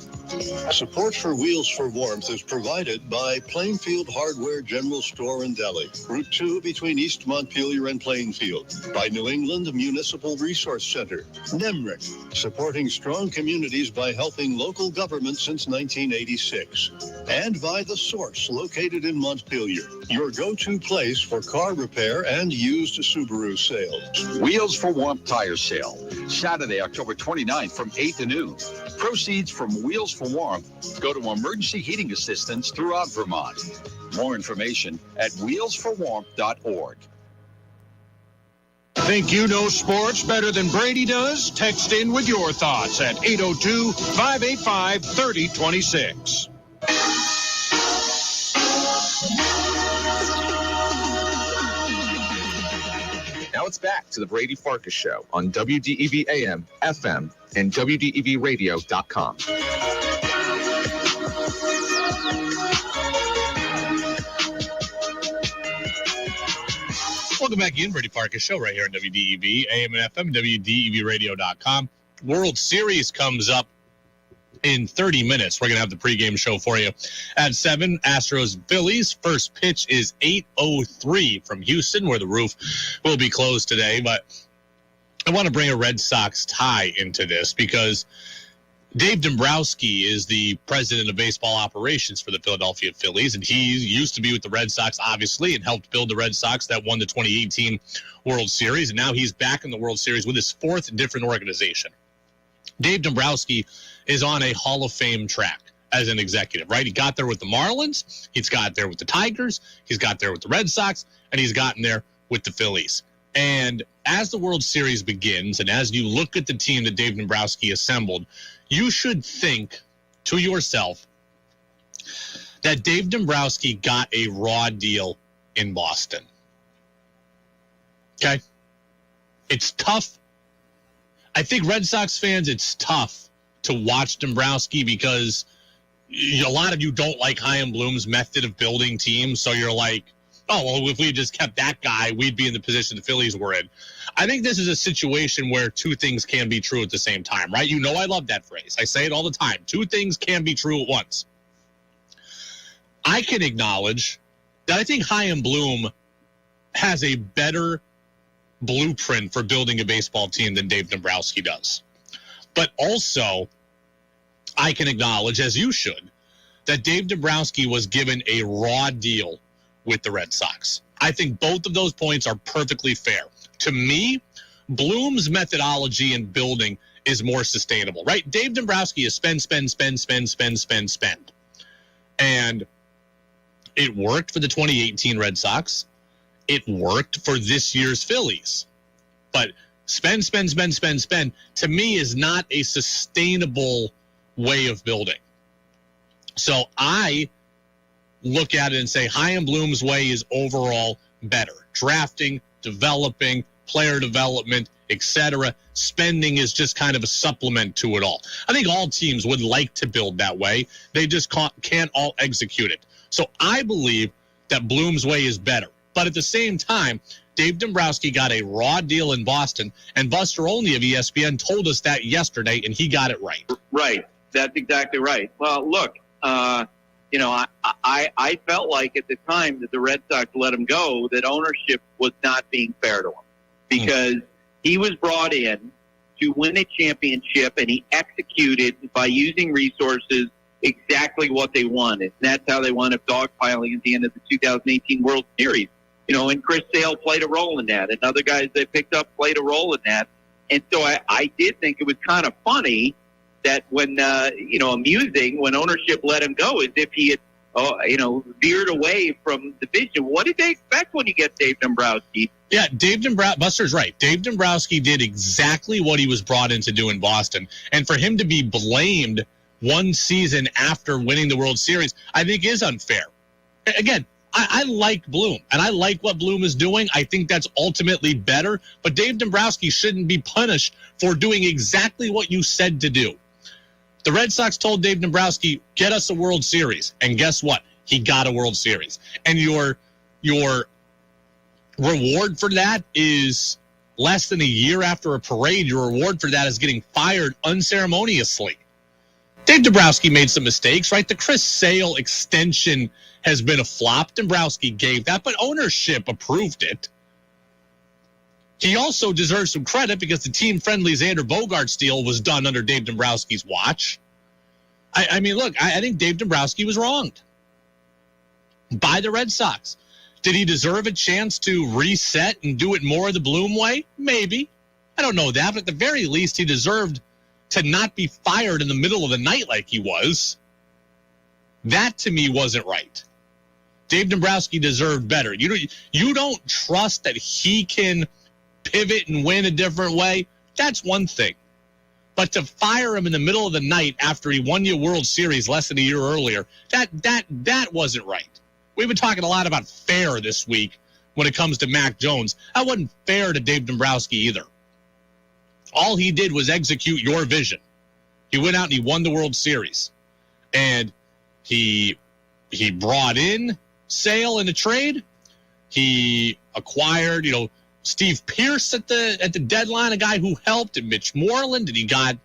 Support for Wheels for Warmth is provided by Plainfield Hardware General Store and Deli, Route 2 between East Montpelier and Plainfield, by New England Municipal Resource Center, NEMRIC, supporting strong communities by helping local government since 1986, and by The Source, located in Montpelier, your go-to place for car repair and used Subaru sales. Wheels for Warmth tire sale, Saturday, October 29th from 8 to noon. Proceeds from Wheels for Warmth go to emergency heating assistance throughout Vermont. More information at wheelsforwarmth.org. Think you know sports better than Brady does? Text in with your thoughts at 802-585-3026. Now it's back to the Brady Farkas Show on WDEV AM, FM, and WDEVradio.com. Welcome back in, Brady Farkas show right here on WDEV, AM and FM, WDEVradio.com. World Series comes up in 30 minutes. We're going to have the pregame show for you at 7. Astros Phillies. First pitch is 8:03 from Houston, where the roof will be closed today. But I want to bring a Red Sox tie into this because Dave Dombrowski is the president of baseball operations for the Philadelphia Phillies, and he used to be with the Red Sox, obviously, and helped build the Red Sox that won the 2018 World Series, and now he's back in the World Series with his fourth different organization. Dave Dombrowski is on a Hall of Fame track as an executive, right? He got there with the Marlins, he's got there with the Tigers, he's got there with the Red Sox, and he's gotten there with the Phillies. And as the World Series begins, and as you look at the team that Dave Dombrowski assembled, you should think to yourself that Dave Dombrowski got a raw deal in Boston. Okay? It's tough. I think Red Sox fans, it's tough to watch Dombrowski because a lot of you don't like Chaim Bloom's method of building teams, so you're like, oh, well, if we just kept that guy, we'd be in the position the Phillies were in. I think this is a situation where two things can be true at the same time, right? You know I love that phrase. I say it all the time. Two things can be true at once. I can acknowledge that I think Chaim Bloom has a better blueprint for building a baseball team than Dave Dombrowski does. But also, I can acknowledge, as you should, that Dave Dombrowski was given a raw deal with the Red Sox. I think both of those points are perfectly fair. To me, Bloom's methodology in building is more sustainable, right? Dave Dombrowski is spend. And it worked for the 2018 Red Sox. It worked for this year's Phillies. But spend, to me is not a sustainable way of building. So I look at it and say Chaim Bloom's way is overall better. Drafting, developing, player development, etc. Spending is just kind of a supplement to it all. I think all teams would like to build that way. They just can't all execute it. So I believe that Bloom's way is better. But at the same time, Dave Dombrowski got a raw deal in Boston, and Buster Olney of ESPN told us that yesterday, and he got it right. Right. That's exactly right. Well, look, I felt like at the time that the Red Sox let him go, that ownership was not being fair to him because he was brought in to win a championship, and he executed by using resources exactly what they wanted. And that's how they wound up dogpiling at the end of the 2018 World Series. And Chris Sale played a role in that, and other guys they picked up played a role in that. And so I did think it was kind of funny that when, amusing when ownership let him go, as if he had, veered away from the vision. What did they expect when you get Dave Dombrowski? Yeah, Buster's right. Dave Dombrowski did exactly what he was brought in to do in Boston. And for him to be blamed one season after winning the World Series, I think is unfair. Again, I like Bloom, and I like what Bloom is doing. I think that's ultimately better. But Dave Dombrowski shouldn't be punished for doing exactly what you said to do. The Red Sox told Dave Dombrowski, get us a World Series. And guess what? He got a World Series. And your reward for that is less than a year after a parade. Your reward for that is getting fired unceremoniously. Dave Dombrowski made some mistakes, right? The Chris Sale extension has been a flop. Dombrowski gave that, but ownership approved it. He also deserves some credit because the team-friendly Xander Bogaerts deal was done under Dave Dombrowski's watch. I think Dave Dombrowski was wronged by the Red Sox. Did he deserve a chance to reset and do it more the Bloom way? Maybe. I don't know that, but at the very least, he deserved to not be fired in the middle of the night like he was. That, to me, wasn't right. Dave Dombrowski deserved better. You don't trust that he can pivot and win a different way? That's one thing. But to fire him in the middle of the night after he won you a World Series less than a year earlier, that wasn't right. We've been talking a lot about fair this week when it comes to Mac Jones. That wasn't fair to Dave Dombrowski either. All he did was execute your vision. He went out and he won the World Series. And he brought in Sale in a trade. He acquired, Steve Pierce at the deadline, a guy who helped, and Mitch Moreland, and he got,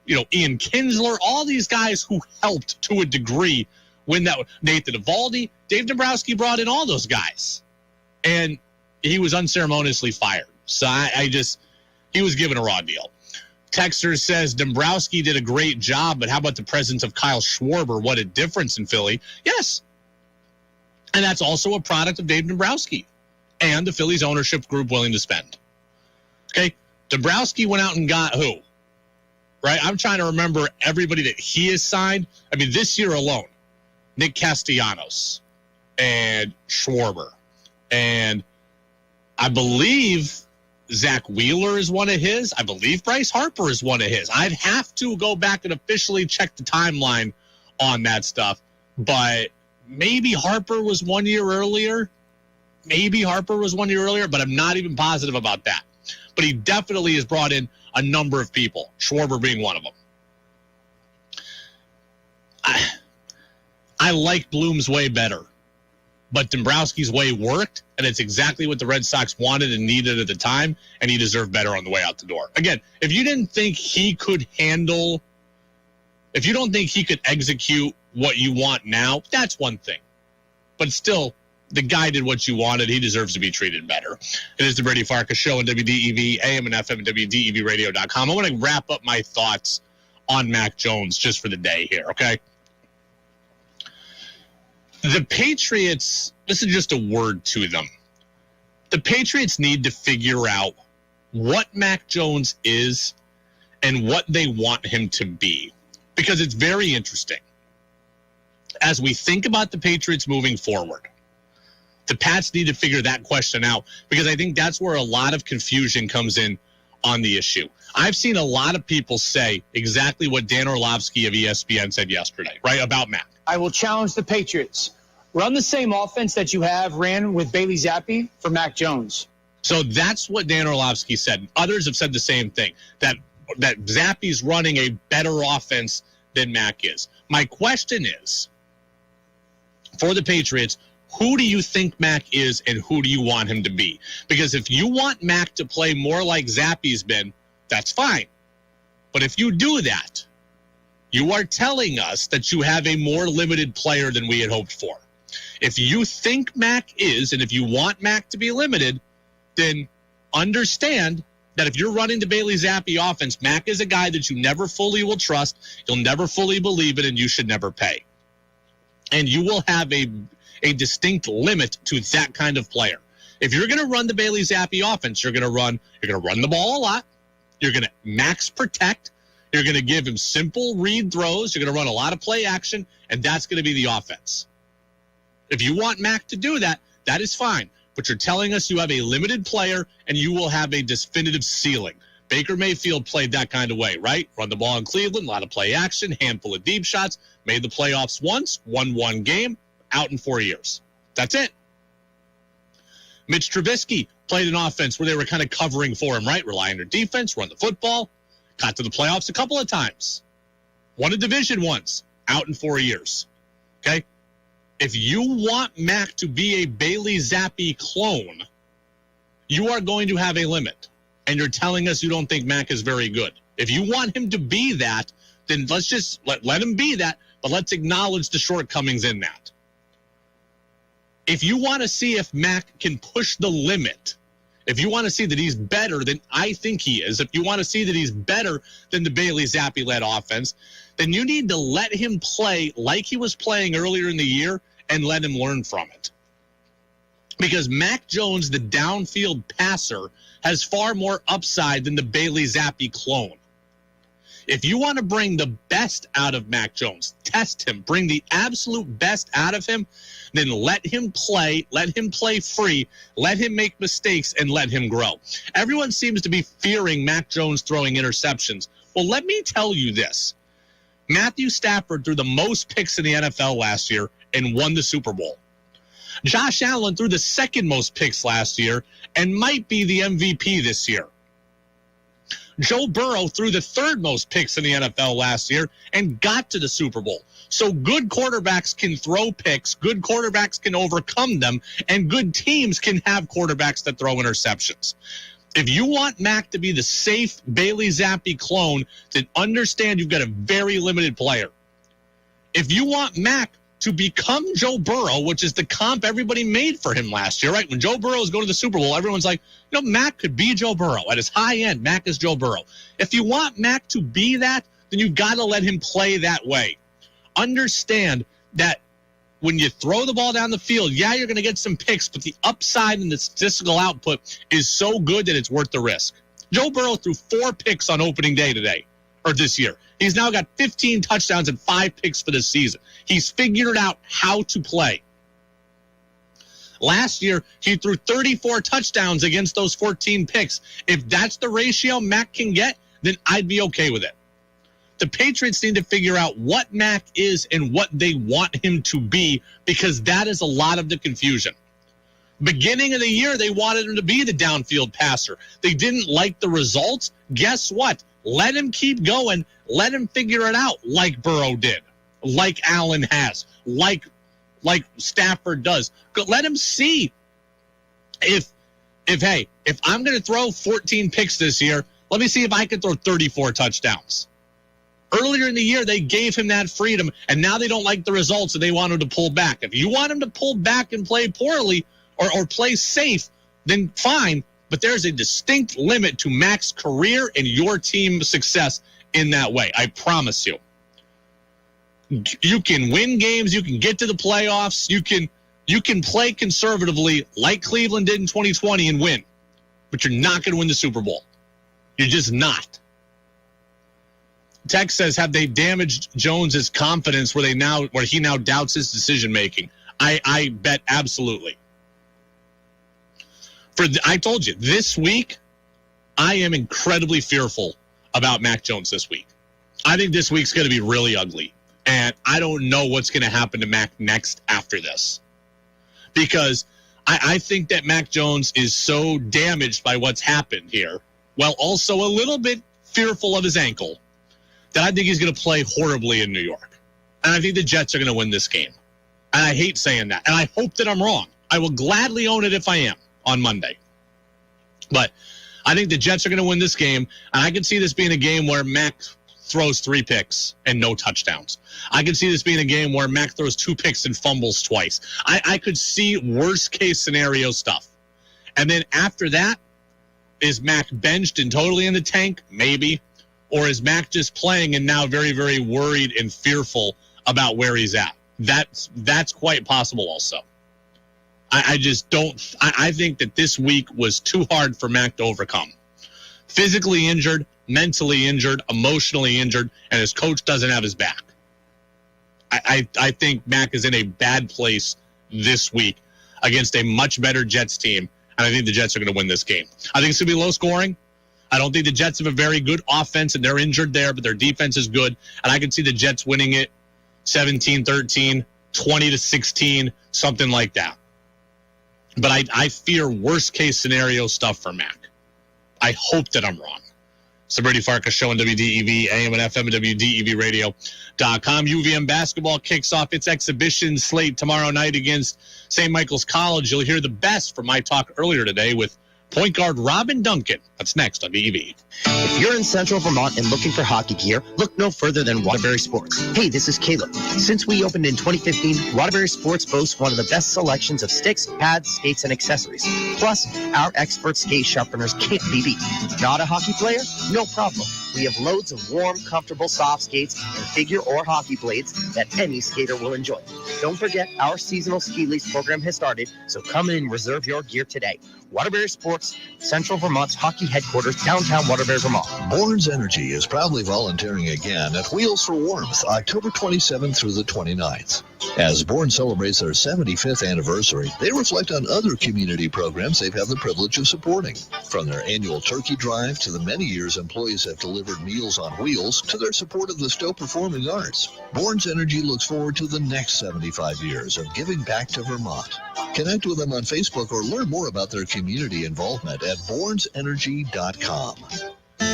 Ian Kinsler, all these guys who helped to a degree when that Nathan Eovaldi, Dave Dombrowski brought in all those guys, and he was unceremoniously fired. So he was given a raw deal. Texter says Dombrowski did a great job, but how about the presence of Kyle Schwarber? What a difference in Philly. Yes. And that's also a product of Dave Dombrowski and the Phillies ownership group willing to spend. Okay. Dombrowski went out and got who? Right? I'm trying to remember everybody that he has signed. I mean, this year alone, Nick Castellanos and Schwarber. And I believe Zach Wheeler is one of his. I believe Bryce Harper is one of his. I'd have to go back and officially check the timeline on that stuff. But maybe Harper was 1 year earlier. But I'm not even positive about that. But he definitely has brought in a number of people, Schwarber being one of them. I like Bloom's way better. But Dombrowski's way worked, and it's exactly what the Red Sox wanted and needed at the time, and he deserved better on the way out the door. Again, if you didn't think he could if you don't think he could execute what you want now, that's one thing. But still, the guy did what you wanted. He deserves to be treated better. It is the Brady Farkas Show on WDEV, AM and FM, and WDEVradio.com. I want to wrap up my thoughts on Mac Jones just for the day here, okay? The Patriots, this is just a word to them. The Patriots need to figure out what Mac Jones is and what they want him to be, because it's very interesting. As we think about the Patriots moving forward, the Pats need to figure that question out, because I think that's where a lot of confusion comes in on the issue. I've seen a lot of people say exactly what Dan Orlovsky of ESPN said yesterday, right, about Mac. I will challenge the Patriots. Run the same offense that you ran with Bailey Zappi for Mac Jones. So that's what Dan Orlovsky said. Others have said the same thing, that Zappi's running a better offense than Mac is. My question is, for the Patriots, who do you think Mac is and who do you want him to be? Because if you want Mac to play more like Zappi's been, that's fine. But if you do that, you are telling us that you have a more limited player than we had hoped for. If you think Mac is, and if you want Mac to be limited, then understand that if you're running the Bailey Zappi offense, Mac is a guy that you never fully will trust, you'll never fully believe in, and you should never pay. And you will have a distinct limit to that kind of player. If you're going to run the Bailey Zappi offense, you're going to run the ball a lot, you're going to max protect, you're going to give him simple read throws, you're going to run a lot of play action, and that's going to be the offense. If you want Mac to do that, that is fine. But you're telling us you have a limited player and you will have a definitive ceiling. Baker Mayfield played that kind of way, right? Run the ball in Cleveland, a lot of play action, handful of deep shots, made the playoffs once, won one game, out in 4 years. That's it. Mitch Trubisky played an offense where they were kind of covering for him, right? Rely on their defense, run the football, got to the playoffs a couple of times. Won a division once, out in 4 years. Okay? If you want Mac to be a Bailey Zappi clone, you are going to have a limit. And you're telling us you don't think Mac is very good. If you want him to be that, then let's just let him be that, but let's acknowledge the shortcomings in that. If you want to see if Mac can push the limit, if you want to see that he's better than I think he is, if you want to see that he's better than the Bailey Zappi-led offense, then you need to let him play like he was playing earlier in the year and let him learn from it. Because Mac Jones, the downfield passer, has far more upside than the Bailey Zappi clone. If you want to bring the best out of Mac Jones, test him, bring the absolute best out of him, then let him play free, let him make mistakes, and let him grow. Everyone seems to be fearing Mac Jones throwing interceptions. Well, let me tell you this. Matthew Stafford threw the most picks in the NFL last year and won the Super Bowl. Josh Allen threw the second most picks last year and might be the MVP this year. Joe Burrow threw the third most picks in the NFL last year and got to the Super Bowl. So good quarterbacks can throw picks, good quarterbacks can overcome them, and good teams can have quarterbacks that throw interceptions. If you want Mac to be the safe Bailey Zappi clone, then understand you've got a very limited player. If you want Mac to become Joe Burrow, which is the comp everybody made for him last year, right? When Joe Burrow was going to the Super Bowl, everyone's like, Mac could be Joe Burrow. At his high end, Mac is Joe Burrow. If you want Mac to be that, then you've got to let him play that way. Understand that when you throw the ball down the field, yeah, you're going to get some picks, but the upside and the statistical output is so good that it's worth the risk. Joe Burrow threw 4 picks on opening day today, or this year. He's now got 15 touchdowns and 5 picks for this season. He's figured out how to play. Last year, he threw 34 touchdowns against those 14 picks. If that's the ratio Mac can get, then I'd be okay with it. The Patriots need to figure out what Mac is and what they want him to be, because that is a lot of the confusion. Beginning of the year, they wanted him to be the downfield passer. They didn't like the results. Guess what? Let him keep going. Let him figure it out like Burrow did, like Allen has, like Stafford does. Let him see if I'm going to throw 14 picks this year, let me see if I can throw 34 touchdowns. Earlier in the year, they gave him that freedom, and now they don't like the results, and they want him to pull back. If you want him to pull back and play poorly or play safe, then fine, but there's a distinct limit to Mac's career and your team's success in that way. I promise you. You can win games. You can get to the playoffs. You can play conservatively like Cleveland did in 2020 and win, but you're not going to win the Super Bowl. You're just not. Tex says, have they damaged Jones's confidence where he now doubts his decision making? I bet absolutely. I told you this week, I am incredibly fearful about Mac Jones this week. I think this week's going to be really ugly, and I don't know what's going to happen to Mac next after this, because I think that Mac Jones is so damaged by what's happened here, while also a little bit fearful of his ankle, that I think he's going to play horribly in New York. And I think the Jets are going to win this game. And I hate saying that. And I hope that I'm wrong. I will gladly own it if I am on Monday. But I think the Jets are going to win this game. And I can see this being a game where Mac throws 3 picks and no touchdowns. I can see this being a game where Mac throws 2 picks and fumbles twice. I could see worst case scenario stuff. And then after that, is Mac benched and totally in the tank? Maybe. Or is Mac just playing and now very, very worried and fearful about where he's at? That's quite possible also. I just don't. I think that this week was too hard for Mac to overcome. Physically injured, mentally injured, emotionally injured, and his coach doesn't have his back. I think Mac is in a bad place this week against a much better Jets team, and I think the Jets are going to win this game. I think it's going to be low scoring. I don't think the Jets have a very good offense, and they're injured there, but their defense is good. And I can see the Jets winning it 17-13, 20-16, something like that. But I fear worst-case scenario stuff for Mac. I hope that I'm wrong. It's the Brady Farkas Show on WDEV, AM and FM at WDEVradio.com. UVM basketball kicks off its exhibition slate tomorrow night against St. Michael's College. You'll hear the best from my talk earlier today with point guard Robin Duncan. That's next on DEV. If you're in Central Vermont and looking for hockey gear, look no further than Waterbury Sports. Hey, this is Caleb. Since we opened in 2015, Waterbury Sports boasts one of the best selections of sticks, pads, skates, and accessories. Plus, our expert skate sharpeners can't be beat. Not a hockey player? No problem. We have loads of warm, comfortable soft skates and figure or hockey blades that any skater will enjoy. Don't forget, our seasonal ski lease program has started, so come in and reserve your gear today. Waterbury Sports, Central Vermont's hockey headquarters, downtown Waterbury, Vermont. Borns Energy is proudly volunteering again at Wheels for Warmth, October 27th through the 29th. As Born celebrates their 75th anniversary, they reflect on other community programs they've had the privilege of supporting. From their annual turkey drive to the many years employees have delivered Meals on Wheels to their support of the Stowe Performing Arts, Borns Energy looks forward to the next 75 years of giving back to Vermont. Connect with them on Facebook or learn more about their community involvement at bornsenergy.com.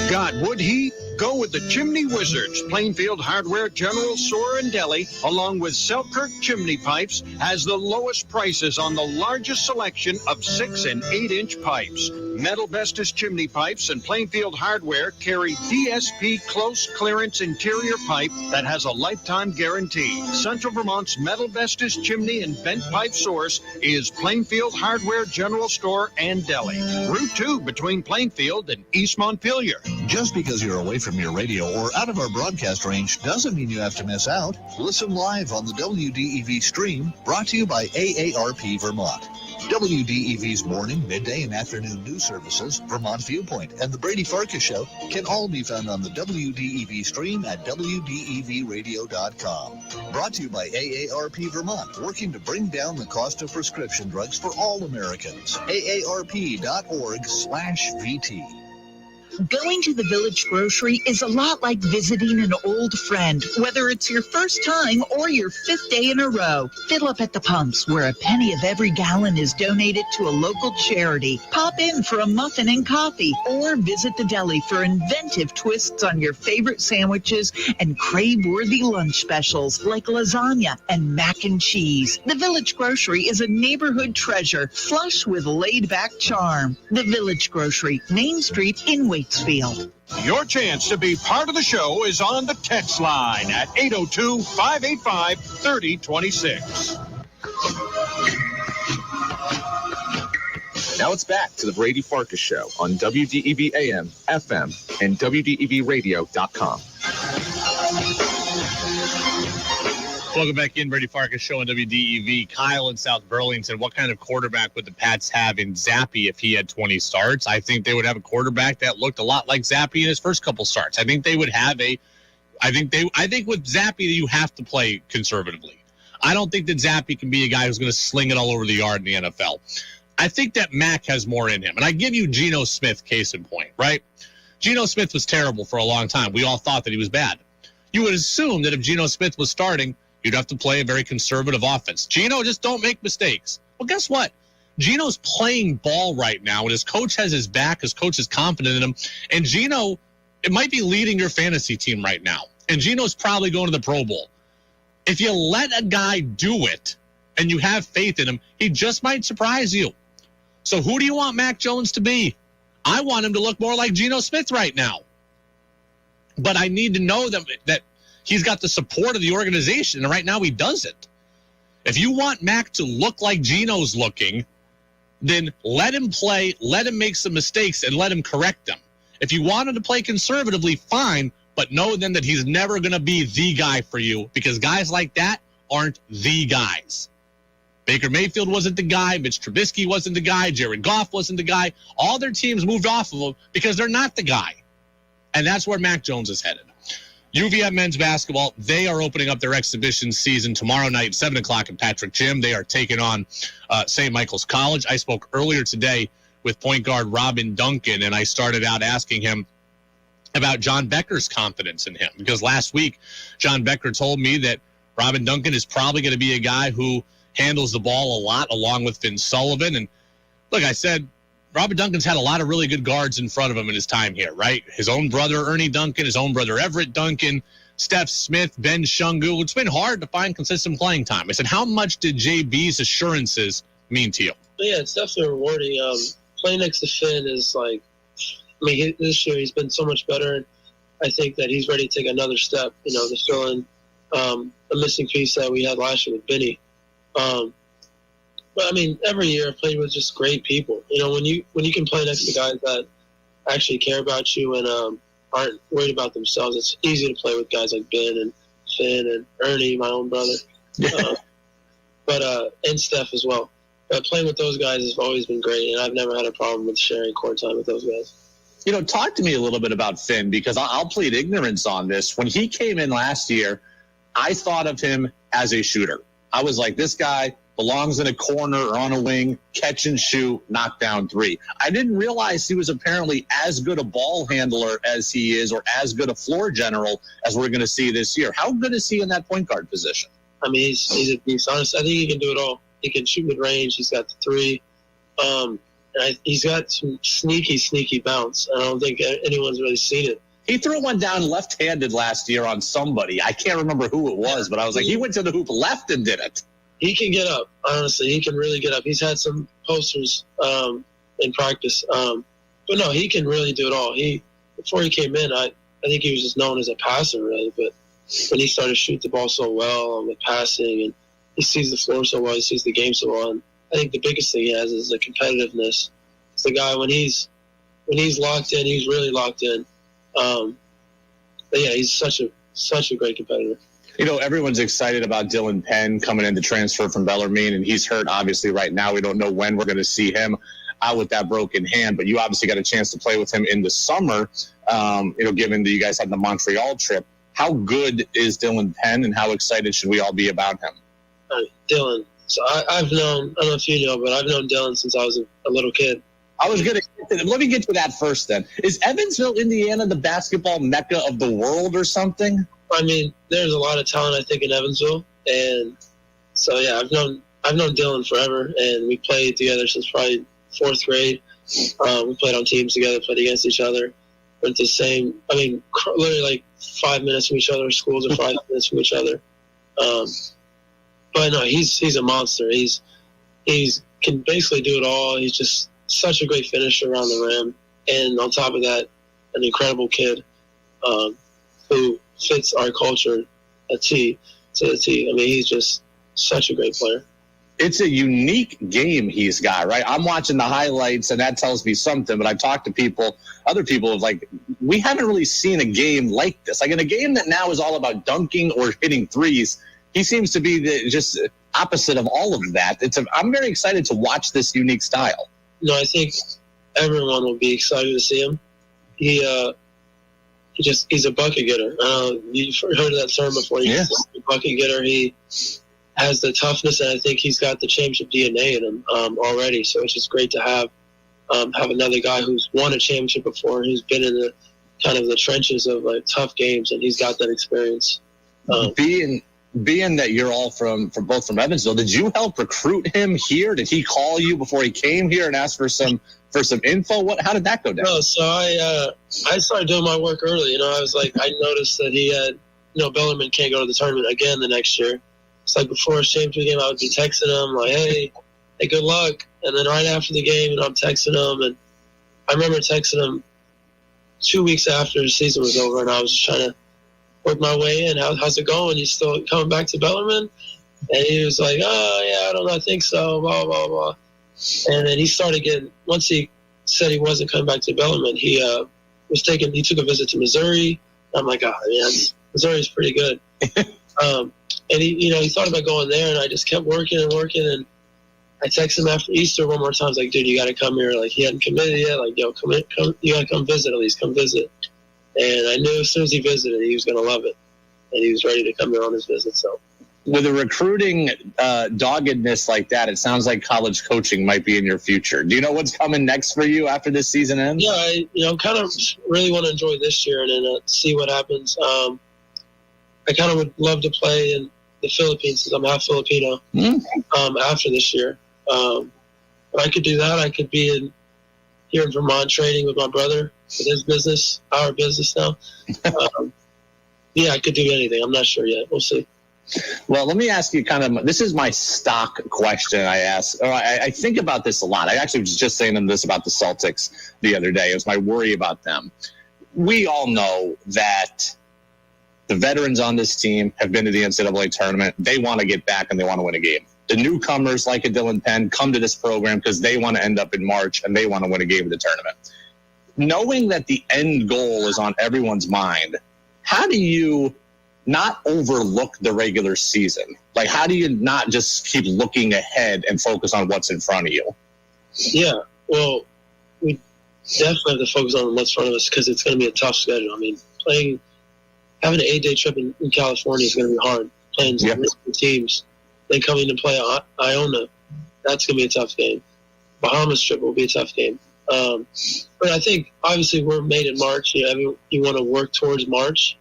God, would he? Go with the Chimney Wizards. Plainfield Hardware General Store and Deli, along with Selkirk Chimney Pipes, has the lowest prices on the largest selection of 6 and 8-inch pipes. Metal Vestas Chimney Pipes and Plainfield Hardware carry DSP close clearance interior pipe that has a lifetime guarantee. Central Vermont's Metal Vestas Chimney and Vent Pipe source is Plainfield Hardware General Store and Deli. Route 2 between Plainfield and East Montpelier. Just because you're away from your radio or out of our broadcast range doesn't mean you have to miss out. Listen live on the WDEV stream, brought to you by AARP Vermont. WDEV's morning, midday, and afternoon news services, Vermont Viewpoint, and the Brady Farkas Show can all be found on the WDEV stream at WDEVradio.com. Brought to you by AARP Vermont, working to bring down the cost of prescription drugs for all Americans. AARP.org/VT. Going to the Village Grocery is a lot like visiting an old friend, whether it's your first time or your 5th day in a row. Fill up at the pumps, where a penny of every gallon is donated to a local charity. Pop in for a muffin and coffee, or visit the deli for inventive twists on your favorite sandwiches and crave-worthy lunch specials like lasagna and mac and cheese. The Village Grocery is a neighborhood treasure, flush with laid-back charm. The Village Grocery, Main Street in Waitsfield. Your chance to be part of the show is on the text line at 802-585-3026. Now it's back to the Brady Farkas Show on WDEV AM, FM, and WDEVradio.com. Welcome back in, Brady Farkas Show on WDEV. Kyle in South Burlington, what kind of quarterback would the Pats have in Zappe if he had 20 starts? I think they would have a quarterback that looked a lot like Zappe in his first couple starts. I think they would have I think with Zappe you have to play conservatively. I don't think that Zappe can be a guy who's going to sling it all over the yard in the NFL. I think that Mac has more in him. And I give you Geno Smith, case in point, right? Geno Smith was terrible for a long time. We all thought that he was bad. You would assume that if Geno Smith was starting, you'd have to play a very conservative offense. Geno, just don't make mistakes. Well, guess what? Geno's playing ball right now, and his coach has his back. His coach is confident in him. And Geno, it might be leading your fantasy team right now. And Geno's probably going to the Pro Bowl. If you let a guy do it and you have faith in him, he just might surprise you. So who do you want Mac Jones to be? I want him to look more like Geno Smith right now. But I need to know that he's got the support of the organization, and right now he doesn't. If you want Mac to look like Geno's looking, then let him play, let him make some mistakes, and let him correct them. If you want him to play conservatively, fine, but know then that he's never going to be the guy for you, because guys like that aren't the guys. Baker Mayfield wasn't the guy. Mitch Trubisky wasn't the guy. Jared Goff wasn't the guy. All their teams moved off of him because they're not the guy. And that's where Mac Jones is headed. UVM men's basketball, they are opening up their exhibition season tomorrow night, 7 o'clock at Patrick Gym. They are taking on St. Michael's College. I spoke earlier today with point guard Robin Duncan, and I started out asking him about John Becker's confidence in him. Because last week, John Becker told me that Robin Duncan is probably going to be a guy who handles the ball a lot along with Finn Sullivan. And look, I said, Robert Duncan's had a lot of really good guards in front of him in his time here, right? His own brother, Ernie Duncan, his own brother, Everett Duncan, Steph Smith, Ben Shungu. It's been hard to find consistent playing time. I said, how much did JB's assurances mean to you? Yeah, it's definitely rewarding. Playing next to Finn is like, this year he's been so much better. And I think that he's ready to take another step, to fill in a missing piece that we had last year with Benny. But every year I've played with just great people. When you can play next to guys that actually care about you and aren't worried about themselves, it's easy to play with guys like Ben and Finn and Ernie, my own brother, and Steph as well. But playing with those guys has always been great, and I've never had a problem with sharing court time with those guys. Talk to me a little bit about Finn, because I'll plead ignorance on this. When he came in last year, I thought of him as a shooter. I was like, this guy belongs in a corner or on a wing, catch and shoot, knock down three. I didn't realize he was apparently as good a ball handler as he is, or as good a floor general as we're going to see this year. How good is he in that point guard position? He's a beast. Honestly, I think he can do it all. He can shoot mid range. He's got the three. And And he's got some sneaky bounce. I don't think anyone's really seen it. He threw one down left-handed last year on somebody. I can't remember who it was, but I was like, he went to the hoop left and did it. He can get up, honestly. He can really get up. He's had some posters in practice. But no, he can really do it all. Before he came in, I think he was just known as a passer, really. But when he started to shoot the ball so well with passing, and he sees the floor so well, he sees the game so well. And I think the biggest thing he has is the competitiveness. It's the guy, when he's locked in, he's really locked in. But yeah, he's such a great competitor. You know, everyone's excited about Dylan Penn coming in to transfer from Bellarmine, and he's hurt, obviously, right now. We don't know when we're going to see him out with that broken hand, but you obviously got a chance to play with him in the summer, given that you guys had the Montreal trip. How good is Dylan Penn, and how excited should we all be about him? Dylan. So I've known, I don't know if you know, but I've known Dylan since I was a little kid. I was going to let me get to that first then. Is Evansville, Indiana, the basketball mecca of the world or something? I mean, there's a lot of talent, I think, in Evansville. And so, yeah, I've known Dylan forever, and we played together since probably 4th grade. We played on teams together, played against each other. Went the same, literally like 5 minutes from each other. Schools are 5 minutes from each other. But no, he's a monster. He's can basically do it all. He's just such a great finisher around the rim. And on top of that, an incredible kid who fits our culture to the T. I mean, he's just such a great player. It's a unique game he's got, right? I'm watching the highlights, and that tells me something, but I've talked to other people, like, we haven't really seen a game like this. Like, in a game that now is all about dunking or hitting threes, he seems to be the just opposite of all of that. I'm very excited to watch this unique style. No, I think everyone will be excited to see him. He's a bucket getter. You've heard of that term before. He's a bucket getter. He has the toughness, and I think he's got the championship DNA in him already. So it's just great to have another guy who's won a championship before, who's been in the kind of the trenches of like tough games, and he's got that experience. Being that you're all from Evansville, did you help recruit him here? Did he call you before he came here and ask for some info? How did that go down? No, so I started doing my work early. I was like, I noticed that he had, Bellarmine can't go to the tournament again the next year. It's like before his championship game, I would be texting him like, hey, good luck. And then right after the game, I'm texting him. And I remember texting him 2 weeks after the season was over, and I was just trying to work my way in. How's it going? You still coming back to Bellarmine? And he was like, oh, yeah, I don't know. I think so, blah, blah, blah. And then he started once he said he wasn't coming back to Bellarmine, he took a visit to Missouri. I'm like, oh, man, Missouri's pretty good. And he thought about going there, and I just kept working. And I texted him after Easter one more time. I was like, dude, you got to come here. Like, he hadn't committed yet. Like, yo, come, you got to come visit at least. Come visit. And I knew as soon as he visited, he was going to love it. And he was ready to come here on his visit. So, with a recruiting doggedness like that, it sounds like college coaching might be in your future. Do you know what's coming next for you after this season ends? Yeah, I kind of really want to enjoy this year and then see what happens. I kind of would love to play in the Philippines since I'm half Filipino after this year. But I could do that. I could be here in Vermont training with my brother with his business, our business now. Yeah, I could do anything. I'm not sure yet. We'll see. Well, let me ask you this is my stock question I ask. I think about this a lot. I actually was just saying this about the Celtics the other day. It was my worry about them. We all know that the veterans on this team have been to the NCAA tournament. They want to get back and they want to win a game. The newcomers like a Dylan Penn come to this program because they want to end up in March and they want to win a game of the tournament. Knowing that the end goal is on everyone's mind, how do you not overlook the regular season? Like, how do you not just keep looking ahead and focus on what's in front of you? Yeah, well, we definitely have to focus on what's in front of us because it's going to be a tough schedule. I mean, having an 8-day trip in California is going to be hard. Playing some teams, then coming to play Iona, that's going to be a tough game. Bahamas trip will be a tough game. But I think, obviously, we're made in March. You want to work towards March.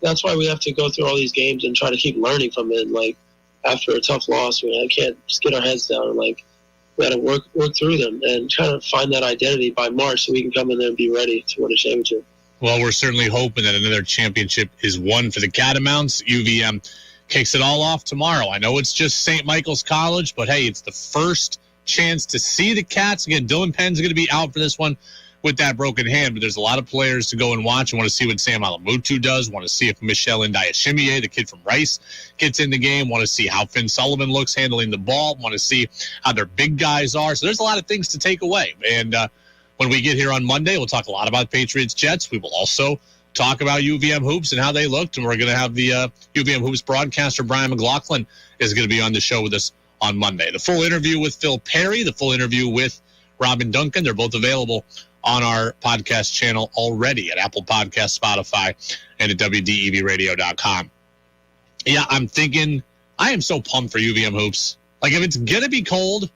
That's why we have to go through all these games and try to keep learning from it. Like, after a tough loss, I can't just get our heads down and, we got to work through them and kind of find that identity by March so we can come in there and be ready to win a championship. Well, we're certainly hoping that another championship is won for the Catamounts. UVM kicks it all off tomorrow. I know it's just St. Michael's College, but hey, it's the first chance to see the Cats. Again, Dylan Penn's going to be out for this one with that broken hand, but there's a lot of players to go and watch. I want to see what Sam Alamutu does. Want to see if Michelle Ndiashimiye, the kid from Rice, gets in the game. Want to see how Finn Sullivan looks handling the ball. Want to see how their big guys are. So there's a lot of things to take away. And when we get here on Monday, we'll talk a lot about Patriots-Jets. We will also talk about UVM Hoops and how they looked. And we're going to have the UVM Hoops broadcaster, Brian McLaughlin, is going to be on the show with us on Monday. The full interview with Phil Perry, the full interview with Robin Duncan, they're both available on our podcast channel already at Apple Podcasts, Spotify, and at WDEVradio.com. Yeah, I'm thinking, I am so pumped for UVM Hoops. Like, if it's going to be cold,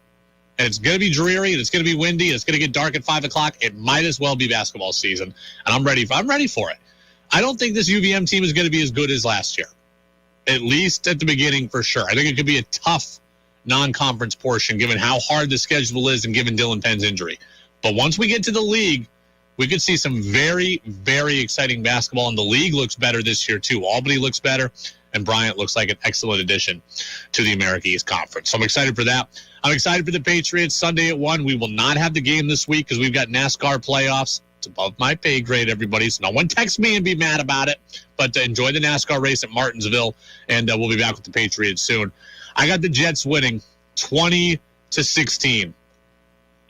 and it's going to be dreary, and it's going to be windy, and it's going to get dark at 5 o'clock, it might as well be basketball season. And I'm ready for it. I don't think this UVM team is going to be as good as last year, at least at the beginning for sure. I think it could be a tough non-conference portion given how hard the schedule is and given Dylan Penn's injury. But once we get to the league, we could see some very, very exciting basketball, and the league looks better this year too. Albany looks better, and Bryant looks like an excellent addition to the America East Conference. So I'm excited for that. I'm excited for the Patriots Sunday at 1. We will not have the game this week because we've got NASCAR playoffs. It's above my pay grade, everybody, so no one text me and be mad about it. But enjoy the NASCAR race at Martinsville, and we'll be back with the Patriots soon. I got the Jets winning 20-16.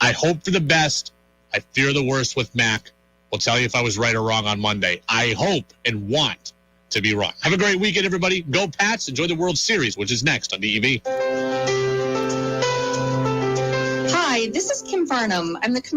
I hope for the best. I fear the worst with Mac. We'll tell you if I was right or wrong on Monday. I hope and want to be wrong. Have a great weekend, everybody. Go Pats. Enjoy the World Series, which is next on DEV. Hi, this is Kim Farnham. I'm the